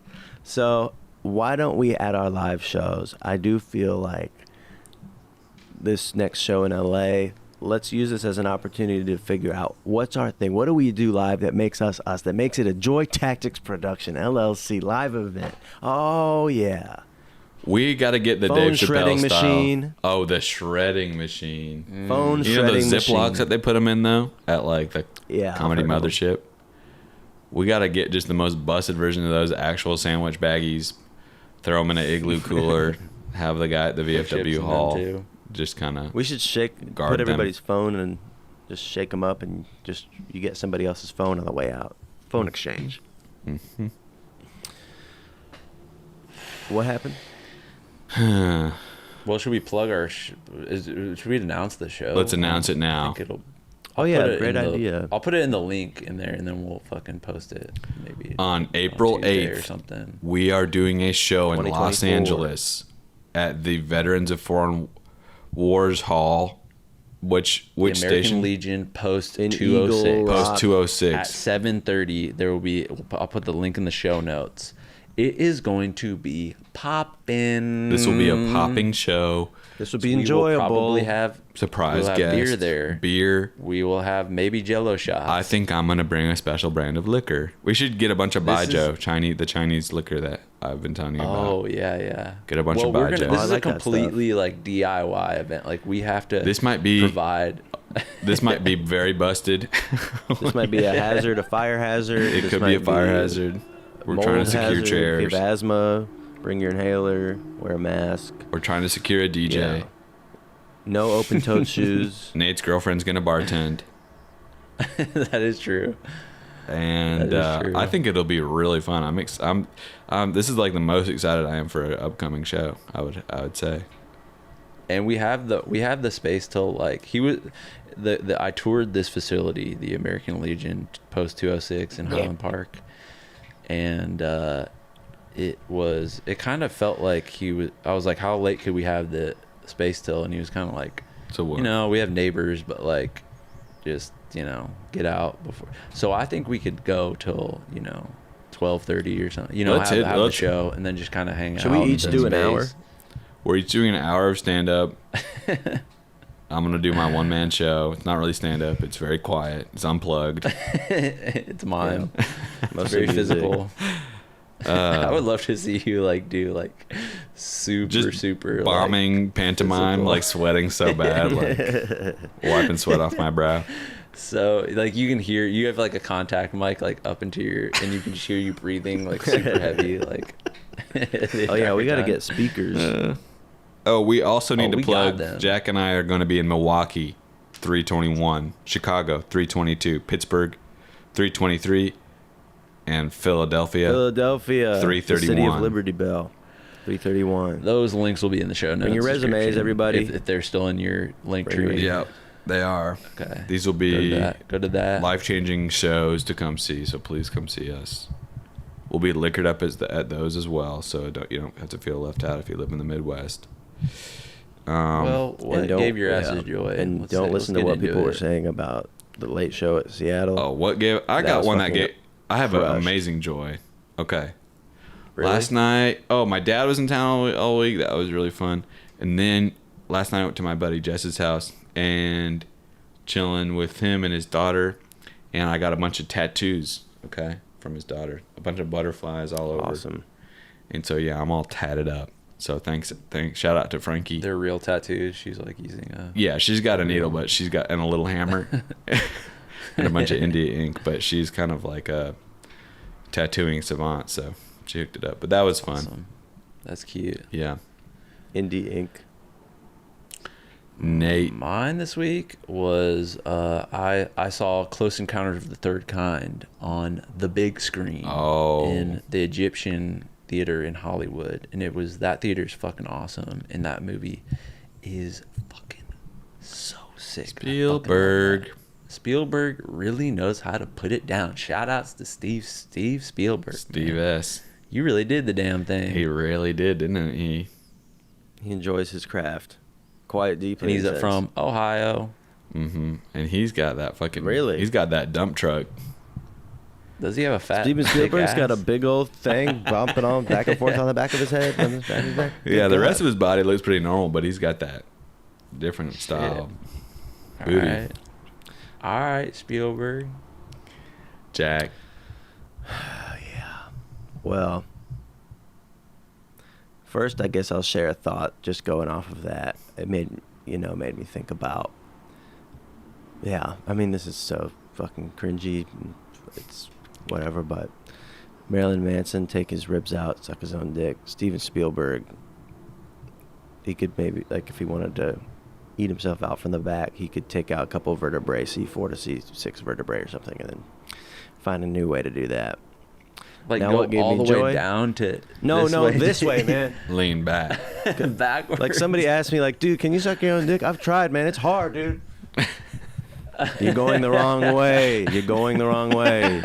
So why don't we at our live shows? I do feel like this next show in LA, let's use this as an opportunity to figure out what's our thing. What do we do live that makes us us? That makes it a Joy Tactics Production LLC live event. Oh yeah. We got to get the Phone Dave Chappelle shredding style. machine. Oh, the shredding machine. Phone You know shredding those Ziplocs machine. that they put them in though at like the Yeah, I've comedy heard of 'em. mothership. We got to get just the most busted version of those actual sandwich baggies. Throw them in an igloo cooler. Have the guy at the Chips in VFW them, hall too. just kind of. We should Guard put them. everybody's phone and just shake them up and just you get somebody else's phone on the way out. Phone exchange. Mm-hmm. What happened? Well, should we plug our? Should we announce the show? Let's announce it I now. think it'll. Oh I'll yeah, put it great in the- idea. I'll put it in the link in there, and then we'll fucking post it maybe On April Tuesday or 8th, something. we are doing a show in Los 2024. Angeles at the Veterans of Foreign Wars Hall. Which The American station? Legion post In 206. Eagle Rock. Post At 206. 7:30, there will be. I'll put the link in the show notes. It is going to be popping. This will be a popping show. This would be We will enjoyable. probably have Surprise we'll have guest. beer there. Beer. We will have maybe Jello shots. I think I'm gonna bring a special brand of liquor. We should get a bunch of This is- Baijiu, the Chinese liquor that I've been telling you about. Oh yeah. Get a bunch well, of we're Baijiu. gonna, Oh, This I is like a that completely like DIY event. Like we have to. This might be- provide. This might be very busted. This might be a hazard, a fire hazard. It This could be a might fire hazard. We're mold trying to secure hazard. If you chairs. have asthma, bring your inhaler. Wear a mask. We're trying to secure a DJ. Yeah. No open-toed shoes. Nate's girlfriend's gonna bartend, That is true. and That is true. I think it'll be really fun. This is like the most excited I am for an upcoming show. I would say. And we have the space till like he was I toured this facility, the American Legion Post 206 in Highland Park, and it kind of felt like I was like, how late could we have the space till? And he was kind of like, So what? you know, we have neighbors, but like, just, you know, get out before. So I think we could go till, you know, 12:30 or something. You know, have the show and then just kind of hang out. Should we each do an hour? We're each doing an hour of stand-up. I'm going to do my one-man show. It's not really stand-up. It's very quiet. It's unplugged. It's mine. Yeah. It's very physical. I would love to see you like do like super bombing like, pantomime, physical. like sweating so bad, like wiping sweat off my brow. So like you have like a contact mic like up into and you can just hear you breathing like super heavy like. Oh yeah, we got to get speakers. We also need to we plug. got them. Jack and I are going to be in Milwaukee, 321, Chicago, 322, Pittsburgh, 323, and Philadelphia. 331. The city of Liberty Bell, 331. Those links will be in the show notes. Bring your resumes, description, everybody. If they're still in your link Bring tree. Yep, they are. Okay. These will be Go to that. life-changing shows to come see, so please come see us. We'll be liquored up at those as well, so you don't have to feel left out if you live in the Midwest. Well, what gave your asses joy? And don't listen to what people were saying about the late show at Seattle. Oh, what gave? I got one that gave. I have an amazing joy. Okay. Really? Last night, my dad was in town all week. That was really fun. And then last night I went to my buddy Jess's house and chilling with him and his daughter. And I got a bunch of tattoos, okay, from his daughter. A bunch of butterflies all over. Awesome. And so, yeah, I'm all tatted up. So thanks. Shout out to Frankie. They're real tattoos. She's like using a... Yeah, she's got a needle, but she's got and a little hammer and a bunch of India ink. But she's kind of like a tattooing savant, so she hooked it up. But that was fun. Awesome. That's cute. Yeah. Indie Ink. Nate. Mine this week was I saw Close Encounters of the Third Kind on the big screen in the Egyptian Theater in Hollywood, and that theater's fucking awesome, and that movie is fucking so sick. Spielberg really knows how to put it down. Shout outs to Steve Spielberg. Steve man. S. You really did the damn thing. He really did, didn't he? He enjoys his craft. Quite deeply. And he's from Ohio. Mm-hmm. And he's got that fucking... Really? He's got that dump truck. Does he have a fat Steven thick Spielberg's ass? got a big old thing bumping on back and forth on the back of his head. On his back of his neck. Yeah, the rest of his body looks pretty normal, but he's got that different style. Booty. All right, Spielberg. Jack. Yeah. Well, first, I guess I'll share a thought just going off of that. It made me think about, yeah, I mean, this is so fucking cringy. It's whatever, but Marilyn Manson take his ribs out, suck his own dick. Steven Spielberg, he could maybe, like, if he wanted to eat himself out from the back, he could take out a couple vertebrae, C4 to C6 vertebrae or something, and then find a new way to do that. Like, now, go what gave all me the joy? way down to this way, man. Lean back. Backwards. Like, somebody asked me, like, dude, can you suck your own dick? I've tried, man. It's hard, dude. You're going the wrong way. You're going the wrong way.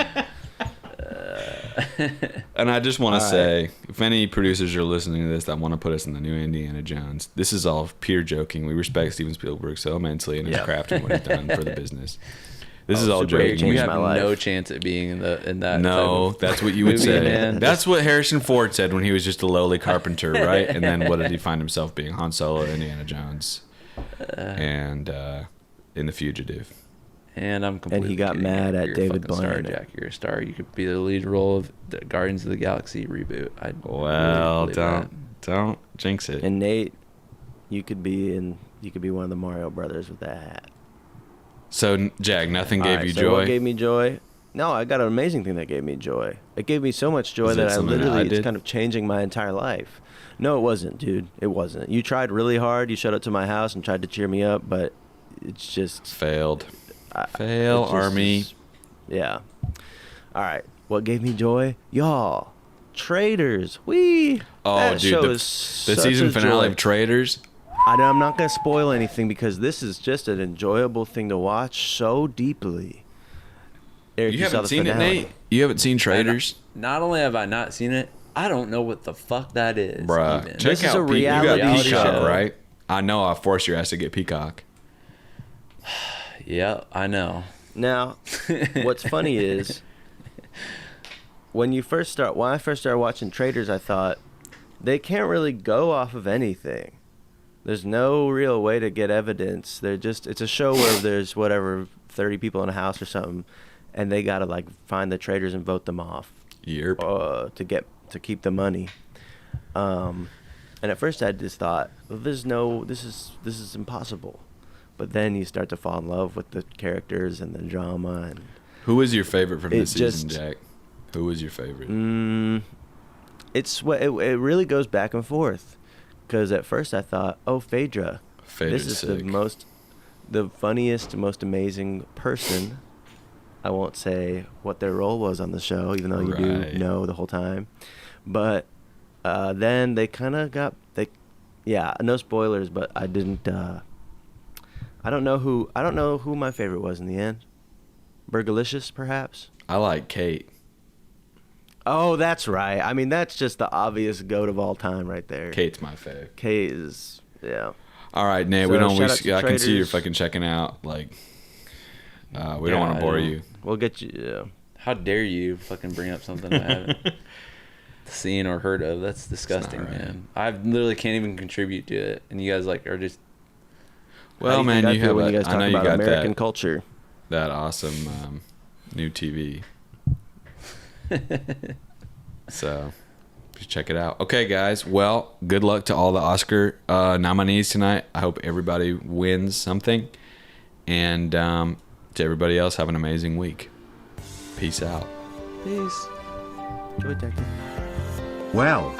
And I just want to say, if any producers are listening to this that want to put us in the new Indiana Jones, this is all pure joking. We respect Steven Spielberg so immensely and his craft and what he's done for the business. This is all super joking. changed You have my life. no chance at being in that. No, type of that's what you would movie, say. man. That's what Harrison Ford said when he was just a lowly carpenter, right? And then what did he find himself being? Han Solo, Indiana Jones, and in The Fugitive. And I'm completely And he got kidding. mad at You're a David fucking star, Blaine. Jack. You're a star. You could be the lead role of the Guardians of the Galaxy reboot. Well, really believe don't jinx it. And Nate, you could be one of the Mario brothers with that hat. So, Jack, nothing All gave right, you so joy? what gave me joy? No, I got an amazing thing that gave me joy. It gave me so much joy Is it that I something that literally, I it's did? kind of changing my entire life. No, it wasn't, dude. It wasn't. You tried really hard. You showed up to my house and tried to cheer me up, but it's just... Failed. it Fail, just Army. is- yeah. All right. What gave me joy? Y'all. Traitors. Oh, That dude, show the is season such a finale joy. of Traitors. I'm not going to spoil anything because this is just an enjoyable thing to watch so deeply. Eric, You saw haven't the seen finale. it, Nate? You haven't seen Traitors? Not only have I not seen it, I don't know what the fuck that is. Bruh, even. check This is out a You got reality Peacock, show. right? I know I forced your ass to get Peacock. Yeah, I know. Now, what's funny is when I first started watching Traitors, I thought they can't really go off of anything. There's no real way to get evidence. It's a show where there's 30 people in a house or something, and they gotta like find the traitors and vote them off. Yep. To keep the money. And at first I just thought, well, this is impossible. But then you start to fall in love with the characters and the drama and Who was your favorite from this It season, just- Jack? Who was your favorite? it really goes back and forth. Because at first I thought, oh, Phaedra, Phaedra's this is sick. the funniest, most amazing person. I won't say what their role was on the show, even though you Right. do know the whole time. But then they kind of no spoilers, but I didn't. I don't know who my favorite was in the end. Burgalicious, perhaps. I like Kate. Oh, that's right. I mean, that's just the obvious goat of all time, right there. Kate's my fave. Kate is, yeah. All right, Nate. So, We don't. shout out to I can see you're Traitors. fucking checking out. Like, we Yeah, don't want to I bore know. you. We'll get you. Yeah. How dare you fucking bring up something I haven't seen or heard of? That's disgusting, right. man. I literally can't even contribute to it, and you guys like are just. How Well, do man, think I you feel have. when you guys I talk know you about got American that culture. awesome new TV. So, just check it out. Okay, guys. Well, good luck to all the Oscar nominees tonight. I hope everybody wins something. And to everybody else, have an amazing week. Peace out. Peace. Joy Tactic. Well,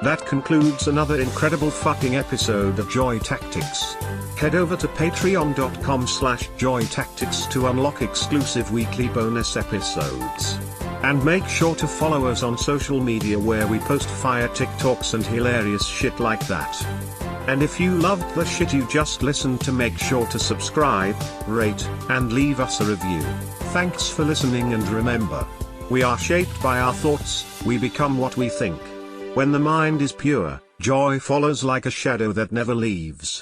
that concludes another incredible fucking episode of Joy Tactics. Head over to patreon.com/joytactics to unlock exclusive weekly bonus episodes. And make sure to follow us on social media where we post fire TikToks and hilarious shit like that. And if you loved the shit you just listened to, make sure to subscribe, rate, and leave us a review. Thanks for listening, and remember, we are shaped by our thoughts, we become what we think. When the mind is pure, joy follows like a shadow that never leaves.